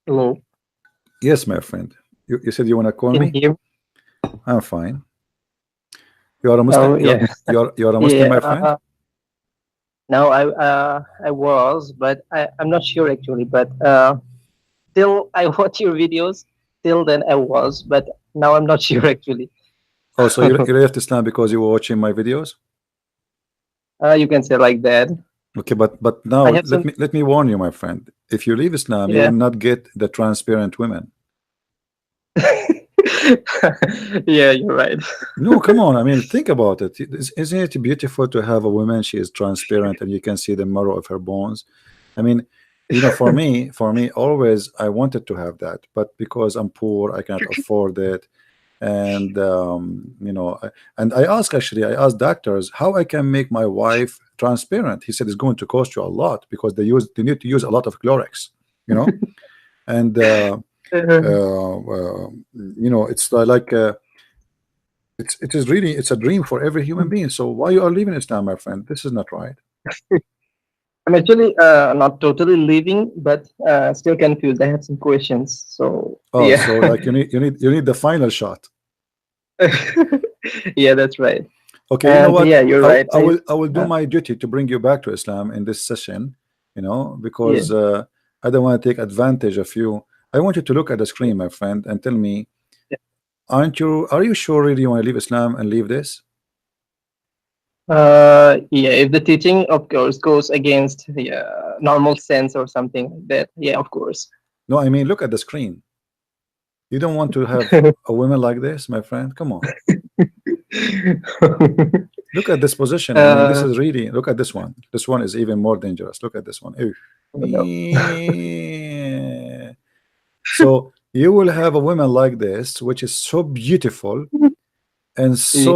Hello, Yes, my friend. You said you want to call can you me? hear me? I'm fine. You are a Muslim. Oh, yeah. You're a Muslim, Yeah. my friend. Now I was, but I'm not sure actually. But till I watch your videos, till then I was, but now I'm not sure actually. Oh, so you left Islam because you were watching my videos? You can say like that. Okay, but now I have some. let me warn you, my friend. If you leave Islam, you Yeah. will not get the transparent women. Yeah, you're right. No, come on. I mean, think about it. Isn't it beautiful to have a woman? She is transparent, and you can see the marrow of her bones. I mean, for me, always I wanted to have that, but because I'm poor, I cannot afford it. And and I asked doctors how I can make my wife transparent. He said it's going to cost you a lot because they need to use a lot of Clorox, you know. And it's like it is really it's a dream for every human being. So why you are leaving Islam, my friend? This is not right. I'm actually not totally leaving, but still confused. I have some questions. So Oh, yeah. so like you need the final shot. Yeah, that's right. Okay, you know And what? yeah, you're right. I will do Uh, my duty to bring you back to Islam in this session, yeah. because I don't want to take advantage of you. I want you to look at the screen, my friend, and tell me, are you sure really you want to leave Islam and leave this? Yeah, if the teaching, of course, goes against the normal sense or something like that, yeah, of course. No, I mean, look at the screen. You don't want to have a woman like this, my friend? Come on. Look at this position. I mean, this uh, is really, look at this one. This one is even more dangerous. Look at this one. Ew. no. So you will have a woman like this, which is so beautiful and Yeah. so,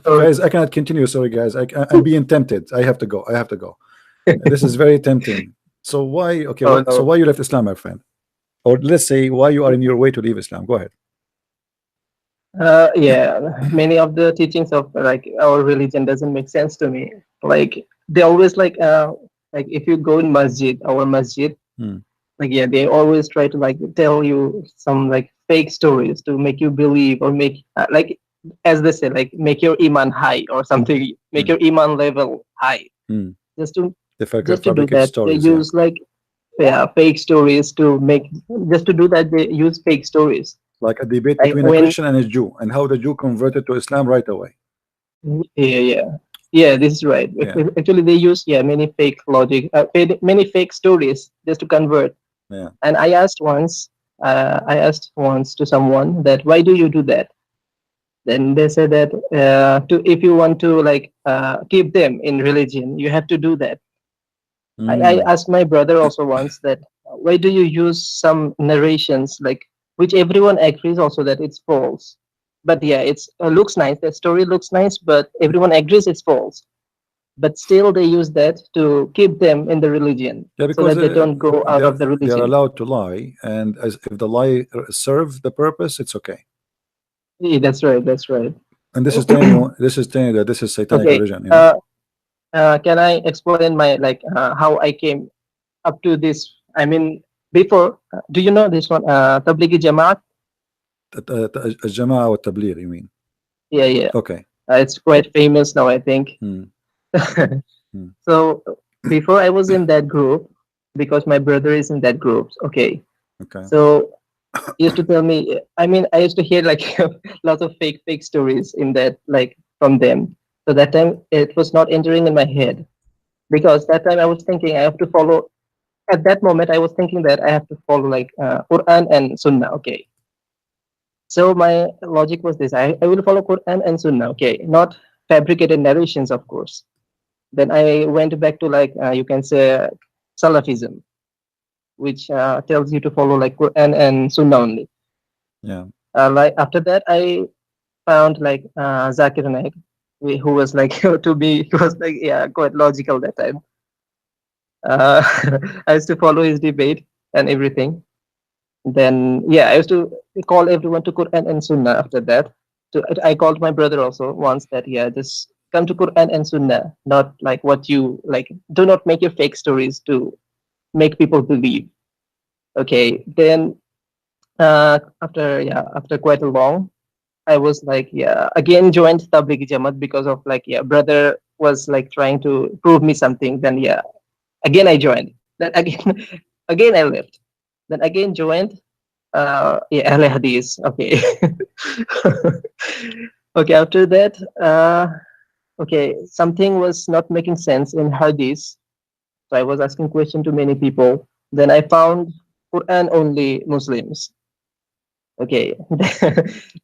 Oh, guys, I cannot continue. Sorry, guys. I'm being tempted. I have to go. I have to go. This is very tempting. So why? Okay. oh So no. why you left Islam, my friend? Or let's say why you are in your way to leave Islam. Go ahead. Yeah, many of the teachings of like our religion doesn't make sense to me. Like they always like if you go in masjid, our masjid, Hmm. like yeah, they always try to like tell you some like fake stories to make you believe or make like as they say like make your iman high or something, make Hmm. your iman level high. Hmm. Just to They just to do fabricate that, they stories. Yeah. use like yeah fake stories to make. Just to do that, they use fake stories. Like a debate Like between a when Christian and a Jew, and how the Jew converted to Islam right away. yeah, this is right. Yeah. Actually, they use yeah many fake logic, many fake stories just to convert. Yeah. And I asked once to someone that why do you do that? Then they said that to if you want to like keep them in religion, you have to do that. I Hmm. asked my brother also once that why do you use some narrations like which everyone agrees also that it's false. But yeah, it's looks nice. The story looks nice, but everyone agrees it's false. But still, they use that to keep them in the religion Yeah, so because that they don't go out of the they are religion. allowed to lie, and as if the lie serves the purpose, it's okay. Yeah, that's right. That's right. And this is telling you that this is satanic Okay. religion. You know. Can I explain my like how I came up to this? I mean, before, do you know this one? Tablighi Jamaat. الجماعة والتبليغ, you mean? Yeah, yeah. Okay. It's quite famous now, I think. Hmm. Hmm. So before I was in that group because my brother is in that group. Okay. Okay. So he used to tell me. I mean, I used to hear like lots of fake stories in that like from them. So that time it was not entering in my head because that time I was thinking I have to follow. At that moment, I was thinking that I have to follow like Quran and Sunnah. Okay. So my logic was this: I will follow Quran and Sunnah. Okay, not fabricated narrations, of course. Then I went back to like you can say Salafism, which tells you to follow like Quran and Sunnah only. Yeah. Like after that, I found like Zakir Naik, who was like to me, he was like yeah quite logical that time. Uh, I used to follow his debate and everything. Then yeah, I used to call everyone to Quran and Sunnah after that. So I called my brother also once that yeah, just come to Quran and Sunnah, not like what you like. Do not make your fake stories to make people believe. Okay, then after quite a long, I was like, yeah, again joined Tablighi Jamaat because of like, yeah, brother was like trying to prove me something. Then yeah, again I joined. Then again, again I left. Then again joined. Yeah, Al Hadith. Okay. Okay. After that, okay, something was not making sense in Hadith. So I was asking question to many people. Then I found Quran only Muslims. Okay.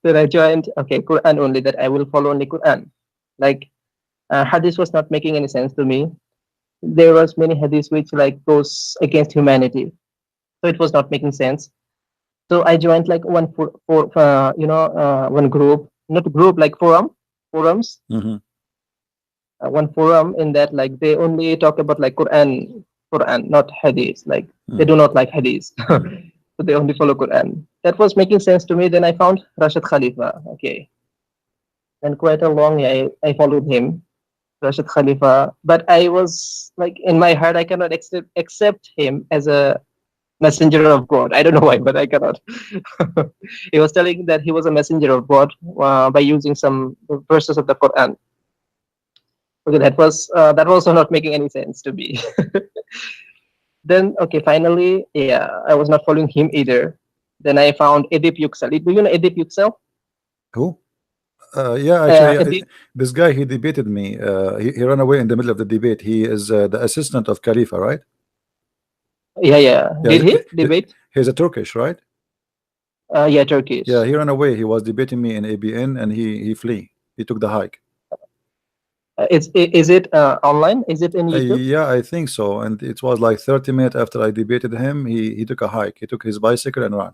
Then I joined. Okay, Quran only. That I will follow only Quran. Like Hadith was not making any sense to me. There was many Hadiths which like goes against humanity. So it was not making sense. So I joined like one group, not group, like forums, Hmm. one forum in that like they only talk about like Quran, not Hadith. Like they Mm. do not like Hadith, Mm. so they only follow Quran. That was making sense to me. Then I found Rashid Khalifa. Okay, and quite a long, yeah, I followed him, Rashid Khalifa. But I was like in my heart, I cannot accept him as a messenger of God. I don't know why, but I cannot. He was telling that he was a messenger of God by using some verses of the Quran. Okay, that was also not making any sense to me. Then okay, finally, yeah, I was not following him either. Then I found Edip Yüksel. Do you know Edip Yüksel? Who? Yeah, actually, Edip, this guy, he debated me. He ran away in the middle of the debate. He is the assistant of Khalifa, right? yeah, yeah. Yeah, Did he debate? he's a Turkish, right? Yeah, Yeah, Turkish. he ran away. He was debating me in ABN, and he flee. He took the hike. Is it online? Is it in YouTube? Yeah, I think so. And it was like 30 minutes after I debated him. He took a hike. He took his bicycle and ran.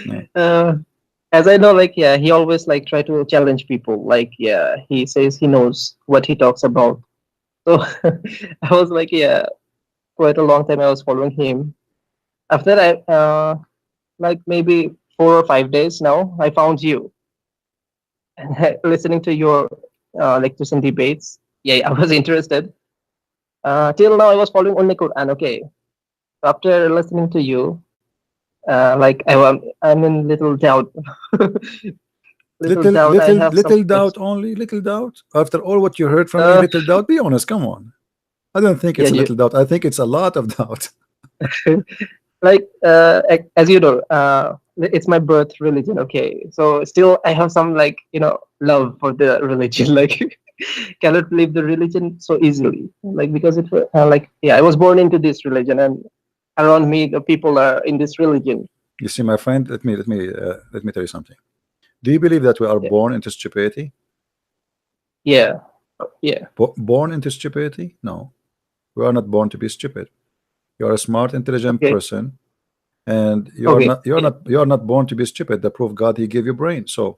Yeah. uh, as I know, like yeah, he always like try to challenge people. Like yeah, he says he knows what he talks about. So I was like, yeah, quite a long time I was following him. After like maybe 4 or 5 days now, I found you and listening to your lectures and debates. Yeah, I was interested. Till now, I was following only Quran. Okay, after listening to you, like I'm in little doubt. Little Little, doubt. I little, have some little doubt questions. only. Little doubt. After all what you heard from me, Uh, little doubt. Be honest. Come on. I don't think yeah, it's a you little doubt. I think it's a lot of doubt. like as you know, it's my birth religion. Okay, so still I have some like love for the religion. Like cannot leave the religion so easily. Like because it like yeah, I was born into this religion, and around me the people are in this religion. You see, my friend. Let me tell you something. Do you believe that we are Yeah, born into stupidity? yeah, yeah. Born into stupidity? No, we are not born to be stupid. You are a smart, intelligent Okay, person, and okay, okay. you are not born to be stupid. The proof God, He gave you brain. So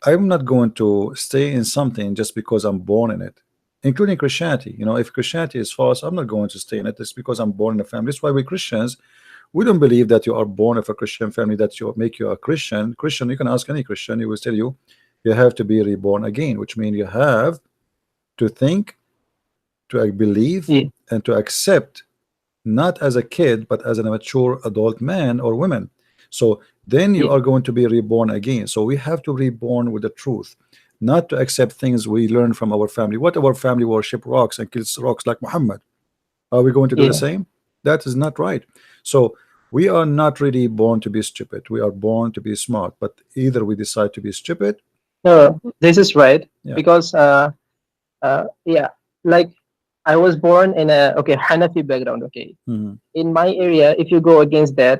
I'm not going to stay in something just because I'm born in it, including Christianity. You know, if Christianity is false, I'm not going to stay in it. It's because I'm born in a family. That's why we Christians, we don't believe that you are born of a Christian family that you make you a Christian. Christian, you can ask any Christian, he will tell you you have to be reborn again, which means you have to think, to believe, Yeah, and to accept, not as a kid, but as a mature adult man or woman. So then you yeah, are going to be reborn again. So we have to reborn with the truth, not to accept things we learn from our family. What our family worship rocks and kills rocks like Muhammad. Are we going to do the yeah. same? That is not right. So we are not really born to be stupid. We are born to be smart. But either we decide to be stupid, No, this is right yeah. because yeah, like I was born in a okay Hanafi background. Okay, Mhm. in my area, if you go against that,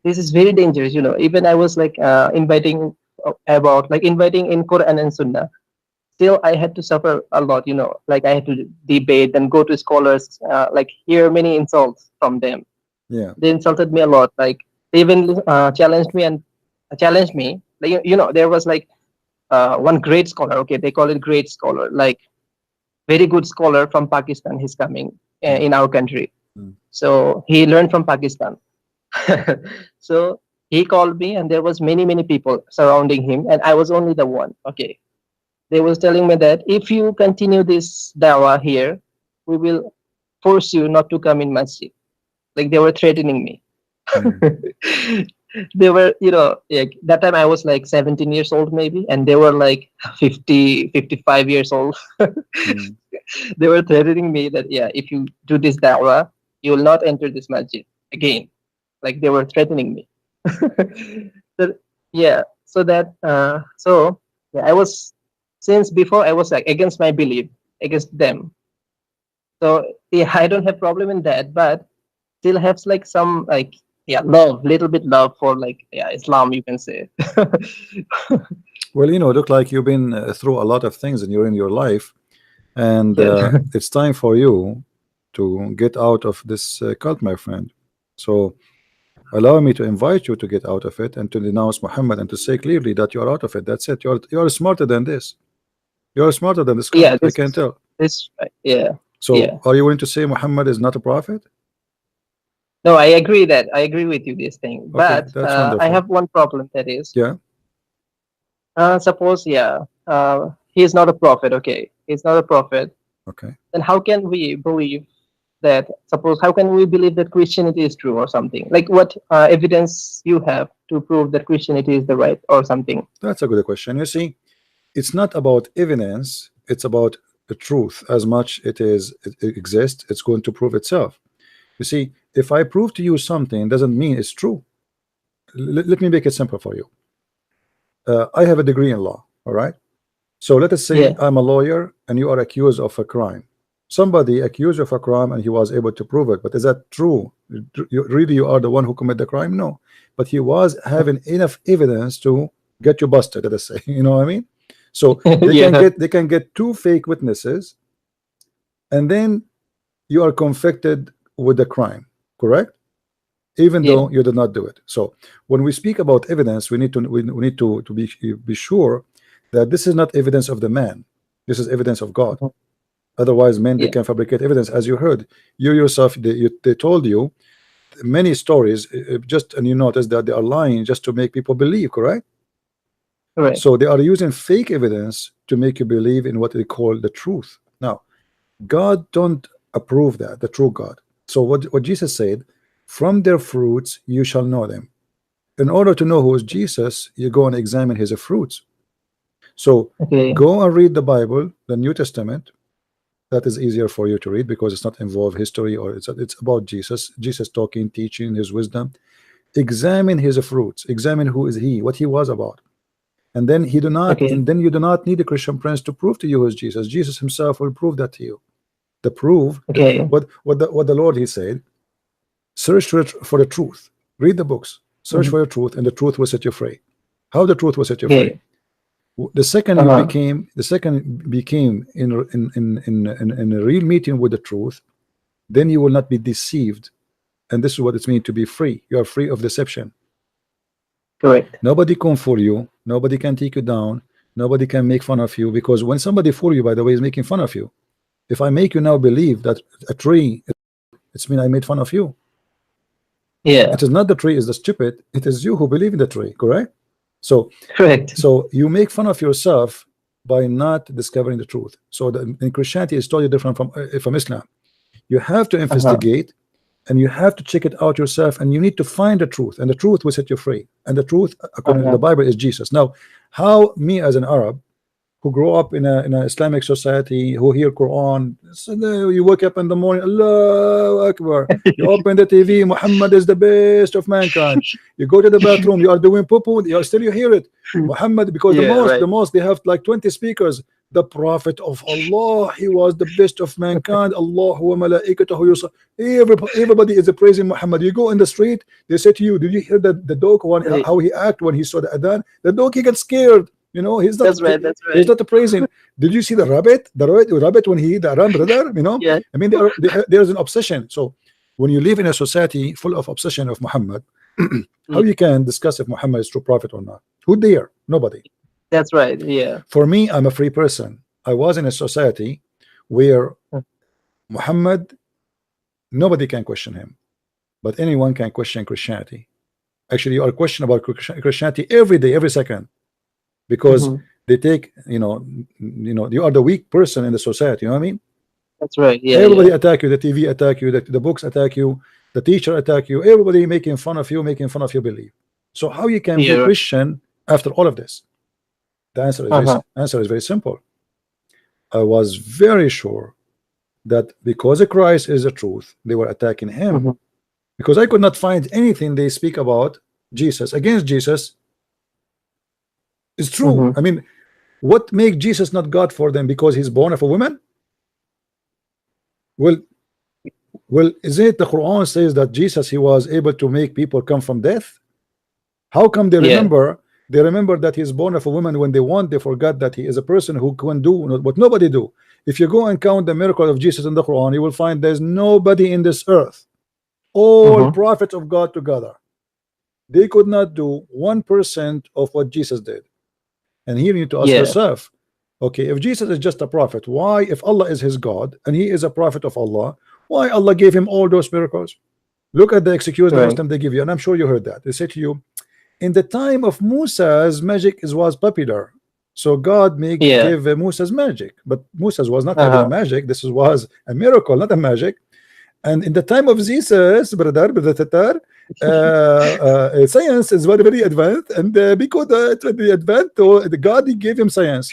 this is very dangerous. Even I was like inviting about like inviting in Quran and Sunnah. Still, I had to suffer a lot. Like I had to debate and go to scholars, like hear many insults from them. Yeah. They insulted me a lot. Like they even challenged me and challenged me. Like there was like one great scholar. Okay, they call it great scholar. Like very good scholar from Pakistan. He's coming Mm. in our country. Mm. So he learned from Pakistan. So he called me, and there was many people surrounding him, and I was only the one. Okay, they was telling me that if you continue this dawah here, we will force you not to come in masjid. Like they were threatening me. Mm, They were, like that time I was like 17 years old maybe, and they were like 50, 55 years old. mm. They were threatening me that, yeah, if you do this da'wah, you will not enter this masjid again. Like they were threatening me. So, yeah, so that, yeah, I was, since before I was like against my belief, against them. So yeah, I don't have problem in that, but still have like some like, yeah, love, little bit love for like, yeah, Islam, you can say. Well, look like you've been through a lot of things in your life, and Yes. it's time for you to get out of this cult, my friend. So allow me to invite you to get out of it and to denounce Muhammad and to say clearly that you are out of it. That's it. You're smarter than this. You're smarter than this Yeah, cult. I can tell. this, yeah, So yeah. are you willing to say Muhammad is not a prophet? No, I agree with you this thing, Okay, but that's I wonderful. have one problem, that is, Yeah. suppose, yeah, he is not a prophet. Okay, he's not a prophet. Okay. Then how can we believe that? Suppose, how can we believe that Christianity is true or something? Like, what evidence you have to prove that Christianity is the right or something? That's a good question. You see, it's not about evidence, it's about the truth. As much it exists, it's going to prove itself. You see, if I prove to you something, doesn't mean it's true. Let me make it simple for you. I have a degree in law, all right? So let us say Yeah. I'm a lawyer and you are accused of a crime. Somebody accused you of a crime and he was able to prove it, but is that true? You are the one who committed the crime? No, but he was having enough evidence to get you busted, let us say. You know what I mean? So Yeah. they can get two fake witnesses, and then you are convicted with the crime, correct? Even Yeah. though you did not do it. So when we speak about evidence, we need to be sure that this is not evidence of the man. This is evidence of God. Mhm. Otherwise, men, they Yeah. can fabricate evidence. As you heard, you yourself, they told you many stories, just, and you notice that they are lying just to make people believe, correct? Correct. So they are using fake evidence to make you believe in what they call the truth. Now, God don't approve that, the true God. So what Jesus said, from their fruits you shall know them. In order to know who is Jesus, you go and examine his fruits. So Okay. go and read the Bible, the New Testament. That is easier for you to read because it's not involve history, or it's about Jesus talking, teaching his wisdom. Examine his fruits, examine who is he, what he was about. Okay. And then you do not need a Christian prince to prove to you who is Jesus. Jesus himself will prove that to you. The proof that Okay. what the Lord he said, search for the truth. Read the books. Search Mhm. for the truth, and the truth will set you free. How the truth will set you free? Okay. Uh-huh. The second became in a real meeting with the truth, then you will not be deceived. And this is what it means to be free. You are free of deception. Correct. Nobody can fool you. Nobody can take you down. Nobody can make fun of you, because when somebody fool you, by the way, is making fun of you. If I make you now believe that a tree, it's mean I made fun of you. It Yeah. is not the tree is the stupid. It is you who believe in the tree. Correct? So Correct. you make fun of yourself by not discovering the truth. So in Christianity is totally different from Islam. You have to Uh-huh. investigate, and you have to check it out yourself, and you need to find the truth, and the truth will set you free. And the truth, according to the Uh-huh. Bible, is Jesus. Now, how me as an Arab who grew up in an Islamic society, who hear Quran, so you wake up in the morning, Allahu Akbar. You open the TV, Muhammad is the best of mankind. You go to the bathroom, you are doing poo-poo, you hear it. Muhammad, because Yeah. the Right. mosque, they have like 20 speakers. The Prophet of Allah, he was the best of mankind. Allah wa malaikatahu everybody is praising Muhammad. You go in the street, they say to you, did you hear the dog Right. how he act when he saw the adhan? The dog, he got scared. That's right. That's he's right. not praising. Did you see the rabbit? The rabbit when he the ram brother? Yeah. I mean, there's an obsession. So when you live in a society full of obsession of Muhammad, how Yeah. you can discuss if Muhammad is true prophet or not? Who dare? Nobody. That's right. Yeah. For me, I'm a free person. I was in a society where Muhammad, nobody can question him, but anyone can question Christianity. Actually, you are questioned about Christianity every day, every second, because Mm-hmm. they take, you are the weak person in the society. You know what I mean? That's right. Yeah. Everybody Yeah. attack you. The TV attack you. The books attack you. The teacher attack you, everybody making fun of you, making fun of your belief. So how you can be Yeah. Christian after all of this? The Uh-huh. answer is very simple. I was very sure that because Christ is the truth, they were attacking him, Mm-hmm. because I could not find anything they speak about Jesus against Jesus is true. Mm-hmm. I mean, what make Jesus not God for them? Because he's born of a woman? Well, is it the Quran says that Jesus, he was able to make people come from death? How come they Yeah. remember? They remember that he's born of a woman. When they want, they forgot that he is a person who can do what nobody do. If you go and count the miracle of Jesus in the Quran, you will find there's nobody in this earth, all Mm-hmm. prophets of God together, they could not do 1% of what Jesus did. And here you need to ask Yeah. yourself, okay, if Jesus is just a prophet, why, if Allah is his God and he is a prophet of Allah, why Allah gave him all those miracles? Look at the excuse the Right. Muslim they give you, and I'm sure you heard that. They say to you, in the time of Moses, magic was popular. So God Yeah. gave Moses magic, but Moses was not having a Uh-huh. magic. This was a miracle, not a magic. And in the time of Jesus, brother Tatar, science is very, very advanced. And because it was very advanced, so the God, he gave him science.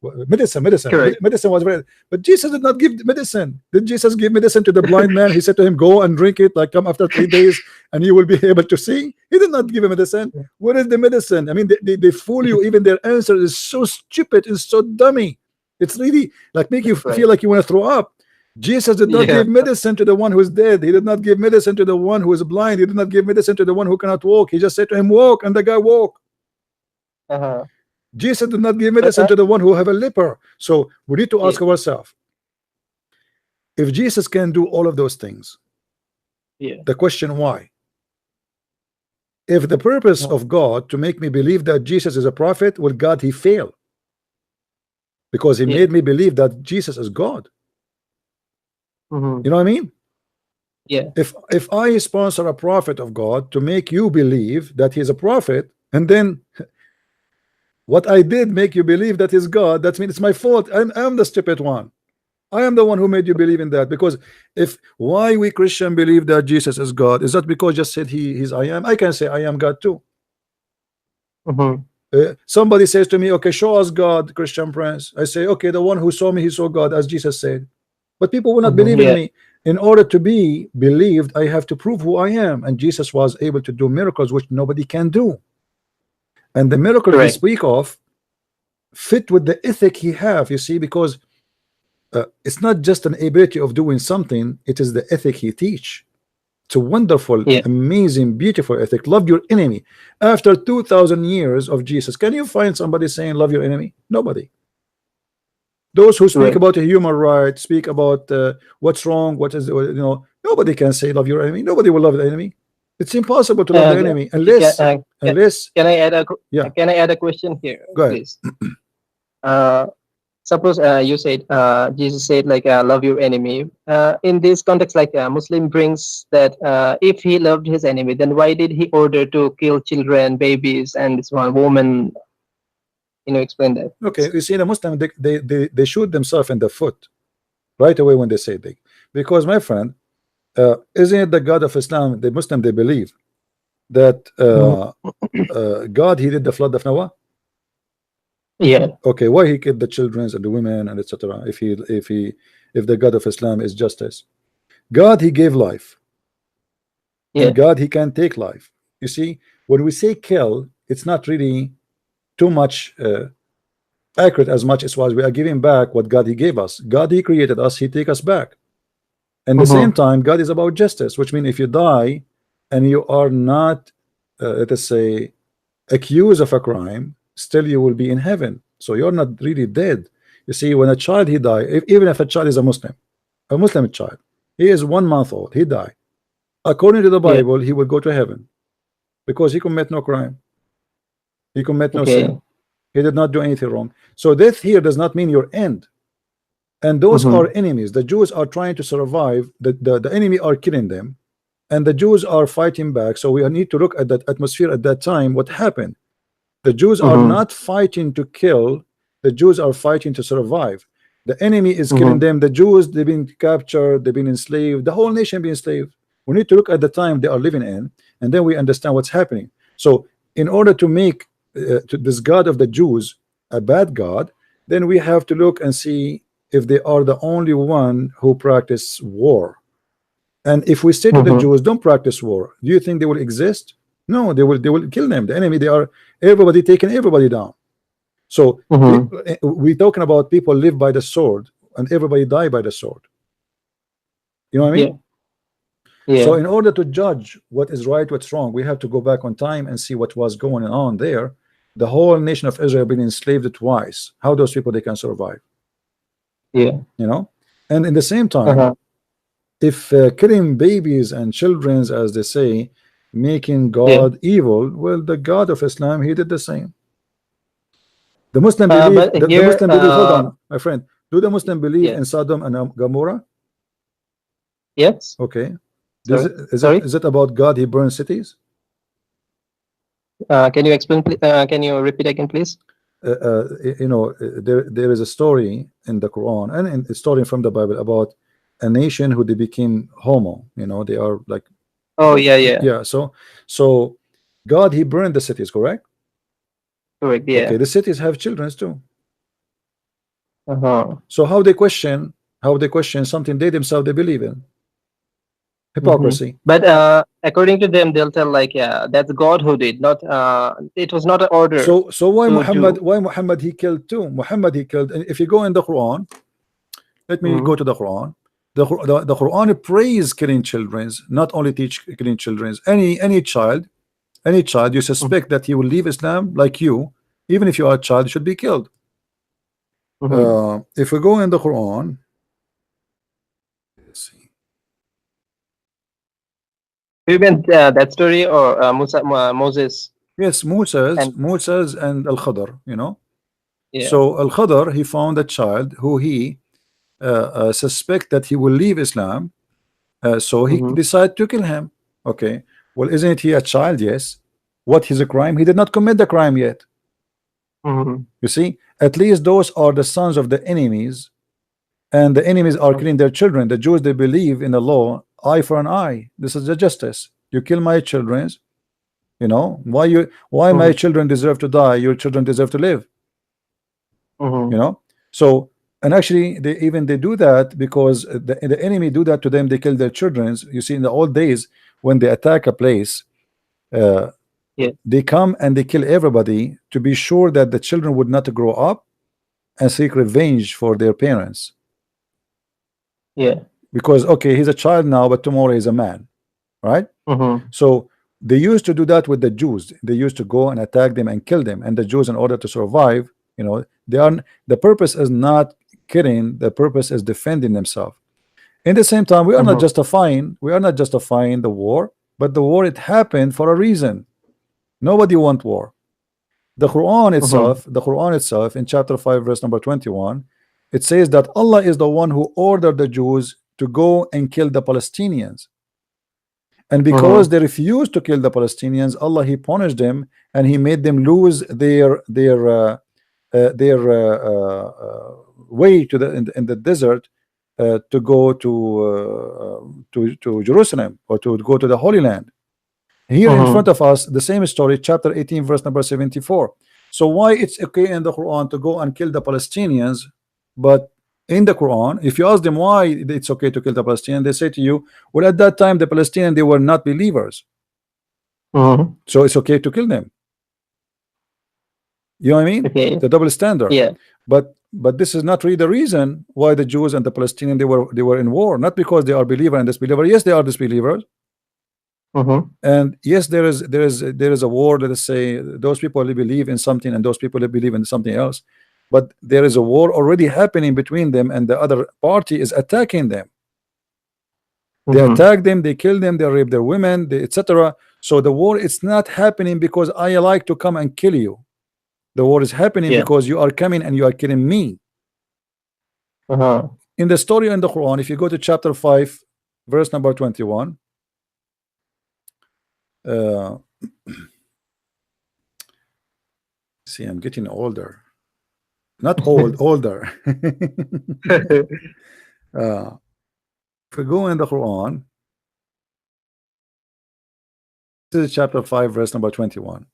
Correct. Medicine was very, but Jesus did not give medicine. Did Jesus give medicine to the blind man? He said to him, go and drink it, like come after 3 days and you will be able to see. He did not give him medicine. What is the medicine? I mean, they fool you. Even their answer is so stupid, it's so dummy. It's really like make you Right. feel like you want to throw up. Jesus did not Yeah. give medicine to the one who is dead. He did not give medicine to the one who is blind. He did not give medicine to the one who cannot walk. He just said to him, walk, and the guy walked. Uh-huh. Jesus did not give But medicine to the one who have a leper. So we need to yeah. ask ourselves, if Jesus can do all of those things, Yeah. the question why? If the purpose Uh-huh. of God to make me believe that Jesus is a prophet, will God he fail? Because he Yeah. made me believe that Jesus is God. Mm-hmm. You know what I mean? Yeah. If I sponsor a prophet of God to make you believe that he's a prophet, and then what I did make you believe that is God, that means it's my fault. I'm the stupid one. I am the one who made you believe in that. Because if why we Christian believe that Jesus is God is that because just said he's I am. I can say I am God too. Mm-hmm. Somebody says to me, okay, show us God, Christian Prince. I say, okay, the one who saw me, he saw God, as Jesus said. But people will not Mm-hmm. believe in Yeah. me. In order to be believed, I have to prove who I am. And Jesus was able to do miracles which nobody can do. And the miracles he Correct. speak of fit with the ethic he have, you see, because it's not just an ability of doing something, it is the ethic he teach. It's a wonderful, Yeah. amazing, beautiful ethic. Love your enemy. After 2,000 years of Jesus, can you find somebody saying love your enemy? Nobody. Those who speak Right. about human rights, speak about what's wrong, what is, nobody can say love your enemy. Nobody will love the enemy. It's impossible to love the Yeah. enemy Can, unless, can I add yeah, can I add a question here, go ahead. please? Uh, Suppose you said Jesus said like love your enemy. In this context, like Muslim brings that if he loved his enemy, then why did he order to kill children, babies, and this one woman? Explain that. Okay, you see, the Muslim they shoot themselves in the foot right away when they say they, because my friend, isn't it the God of Islam, the Muslim, they believe that Mhm. God he did the flood of Noah. Yeah. Okay, why he killed the children and the women and etc. If the God of Islam is justice, God he gave life, and Yeah. God he can take life. You see, when we say kill, it's not really too much accurate as much as was we are giving back what God he gave us. God he created us, he take us back. And the same Mm-hmm. time, God is about justice, which means if you die and you are not, let us say, accused of a crime, still you will be in heaven. So you're not really dead. You see, when a child he die, even if a child is a Muslim child, he is 1 month old, he die. According to the Yeah. Bible, he will go to heaven because he commit no crime, he commit no Okay. sin, he did not do anything wrong. So death here does not mean your end. And those Mm-hmm. are enemies. The Jews are trying to survive. The enemy are killing them, and the Jews are fighting back. So we need to look at that atmosphere at that time. What happened? The Jews are Mm-hmm. not fighting to kill. The Jews are fighting to survive. The enemy is killing Mm-hmm. them. The Jews, they've been captured, they've been enslaved. The whole nation been enslaved. We need to look at the time they are living in, and then we understand what's happening. So in order to make this God of the Jews a bad God, then we have to look and see if they are the only one who practice war. And if we say to the Mm-hmm. Jews, don't practice war, do you think they will exist? No, they will kill them. The enemy, they are everybody taking everybody down. So Mm-hmm. we talking about people live by the sword and everybody die by the sword. You know what I Yeah. mean? So Yeah. in order to judge what is right, what's wrong, we have to go back on time and see what was going on there. The whole nation of Israel been enslaved twice. How those people they can survive? Yeah. You know. And in the same time, Uh-huh. if killing babies and children, as they say, making Yeah. God evil, well, the God of Islam, he did the same. The Muslim believe But the here, Muslim believe. Hold on, my friend. Do the Muslim believe yeah. in Sodom and Gomorrah? Yes. Okay. Is Sorry. it, is it Sorry. is it about God? He burned cities. Can you explain? Can you repeat again, please? There is a story in the Quran and in a story from the Bible about a nation who they became homo. They are like, Oh, yeah. Yeah. yeah. So God, he burned the cities, correct? Correct. Okay, Yeah. the cities have children too. Uh-huh. So how they question something they themselves they believe in? Mm-hmm. Hypocrisy. But according to them, they'll tell like, yeah, that's God who did, not. It was not an order So why to Muhammad? do. Why Muhammad? He killed too. Muhammad he killed. And if you go in the Quran, let me Mm-hmm. go to the Quran. The Quran praise killing children, not only teach killing children. Any child you suspect that he will leave Islam, like you, even if you are a child, should be killed. Mm-hmm. If we go in the Quran, let's see. You meant that story or Moses Yes, Moses, and Moses and Al Khadr. yeah. So Al Khadr he found a child who he suspect that he will leave Islam. So he Mm-hmm. decided to kill him. Okay. Well, isn't he a child? Yes. What is a crime? He did not commit the crime yet. Mm-hmm. You see, at least those are the sons of the enemies, and the enemies are killing their children. The Jews they believe in the law, eye for an eye. This is the justice. You kill my children. Why my Mm-hmm. children deserve to die? Your children deserve to live. you Mm-hmm. know so and actually they do that because the enemy do that to them. They kill their children. You see, in the old days when they attack a place, uh, Yeah. they come and they kill everybody to be sure that the children would not grow up and seek revenge for their parents, Yeah. because okay, he's a child now, but tomorrow he's a man, right? Mm-hmm. So they used to do that with the Jews. They used to go and attack them and kill them. And the Jews, in order to survive, they are the purpose is not killing. The purpose is defending themselves. In the same time, Mm-hmm. we are not justifying the war, but the war, it happened for a reason. Nobody want war. Mm-hmm. The Quran itself, in chapter 5, verse number 21, it says that Allah is the one who ordered the Jews to go and kill the Palestinians. And because Mm-hmm. they refused to kill the Palestinians, Allah he punished them, and he made them lose their way to in the desert, to go to Jerusalem, or to go to the Holy Land. Here in front Mm-hmm. of us, the same story, chapter 18, verse number 74. So why it's okay in the Quran to go and kill the Palestinians, but in the Quran, if you ask them why it's okay to kill the Palestinians, they say to you, well, at that time the Palestinians, they were not believers, Mm-hmm. so it's okay to kill them. You know what I mean? Okay. The double standard. Yeah. But this is not really the reason why the Jews and the Palestinians they were in war. Not because they are believer and disbeliever. Yes, they are disbelievers, Mm-hmm. and yes, there is a war. Let us say those people they believe in something and those people they believe in something else, but there is a war already happening between them, and the other party is attacking them. They Mm-hmm. attack them, they kill them, they rape their women, etc. So the war, it's not happening because I like to come and kill you. The war is happening Yeah. because you are coming and you are killing me. Uh-huh. In the story in the Quran, if you go to chapter 5, verse number 21, uh, see, I'm getting older. Not old, older. uh, if we go in the Quran, This is chapter 5, verse number 21.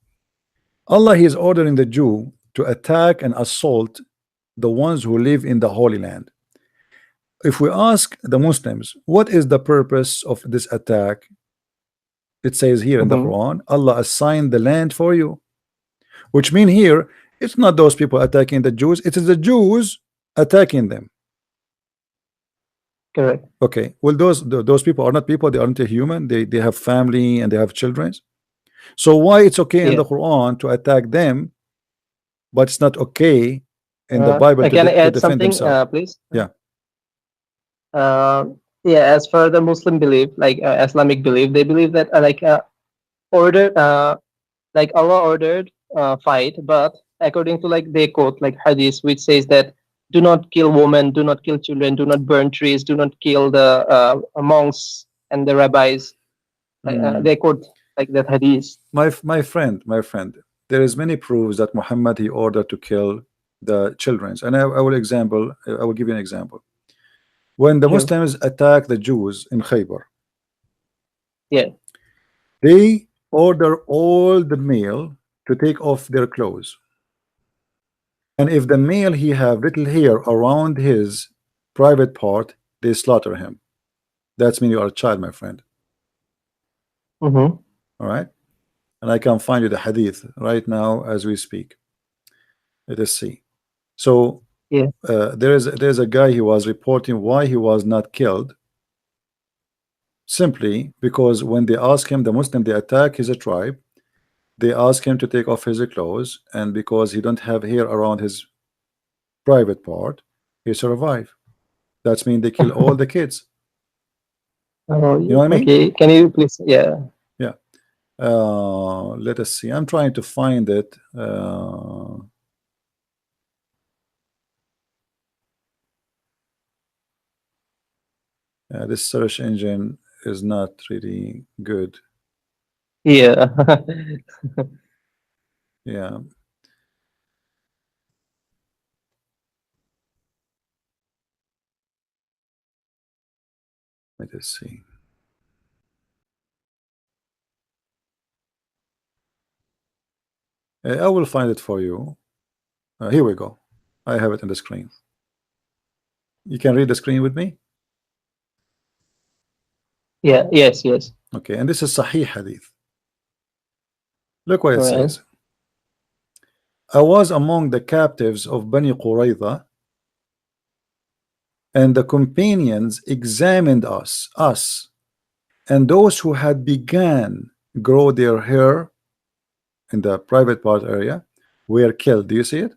Allah, He is ordering the Jew to attack and assault the ones who live in the Holy Land. If we ask the Muslims, what is the purpose of this attack? It says here in the Mm-hmm. Quran, Allah assigned the land for you, which mean here, it's not those people attacking the Jews, it is the Jews attacking them. Correct. Okay, well, those people are not people, they aren't a human, they have family and they have children. So why it's okay in Yeah. the Quran to attack them, but it's not okay in the Bible Can I to add defend something, themselves? please? Yeah. Uh, yeah, as for the Muslim belief, like Islamic belief, they believe that order, like Allah ordered fight, but according to like they quote like hadith, which says that do not kill women, do not kill children, do not burn trees, do not kill the monks and the rabbis. Mm. They quote like that hadith. My friend, there is many proofs that Muhammad he ordered to kill the children, and I will give you an example. When the Sure. Muslims attacked the Jews in Khaybar, Yeah. they order all the male to take off their clothes, and if the male he have little hair around his private part, they slaughter him. That's mean you are a child, my friend. Mm-hmm. All right, and I can find you the hadith right now as we speak. Let us see. So Yeah. there's a guy, he was reporting why he was not killed, simply because when they ask him, the Muslim they attack his tribe, they ask him to take off his clothes, and because he don't have hair around his private part, he survive. That's mean they kill all the kids. Oh, You know what I mean? okay. Can you please? Yeah. Yeah. Let us see, I'm trying to find it. This search engine is not really good. Yeah. Yeah, let us see. I will find it for you. Here we go. I have it on the screen. You can read the screen with me. Yeah. Yes. Yes. Okay, and this is Sahih Hadith. Look what it All right. says. I was among the captives of Bani Qurayza, and the companions examined us, and those who had begun grow their hair in the private part area were killed. Do you see it?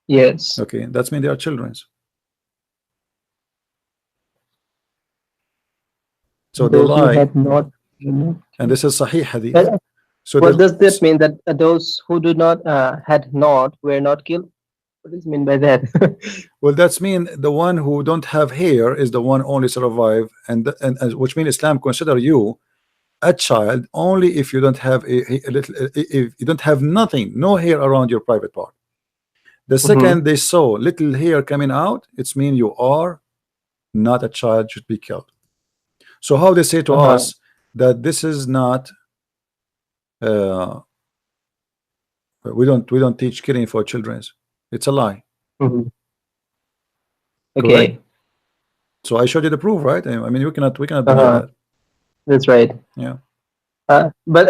Yes. Okay, that's mean they are children. So they Those who lie, had not. and this is Sahih Hadith. But So they what does that mean? That those who do not had not were not killed? What does it mean by that? well, that's mean the one who don't have hair is the one only survive, and which means Islam consider you a child only if you don't have a little, if you don't have nothing, no hair around your private part. The Mm-hmm. second they saw little hair coming out, it's mean you are not a child, should be killed. So how they say to Uh-huh. us that this is not, uh, we don't teach killing for children. It's a lie. Mm-hmm. Correct. Okay. So I showed you the proof, right? I mean, we cannot deny Uh-huh. that. That's right. Yeah. But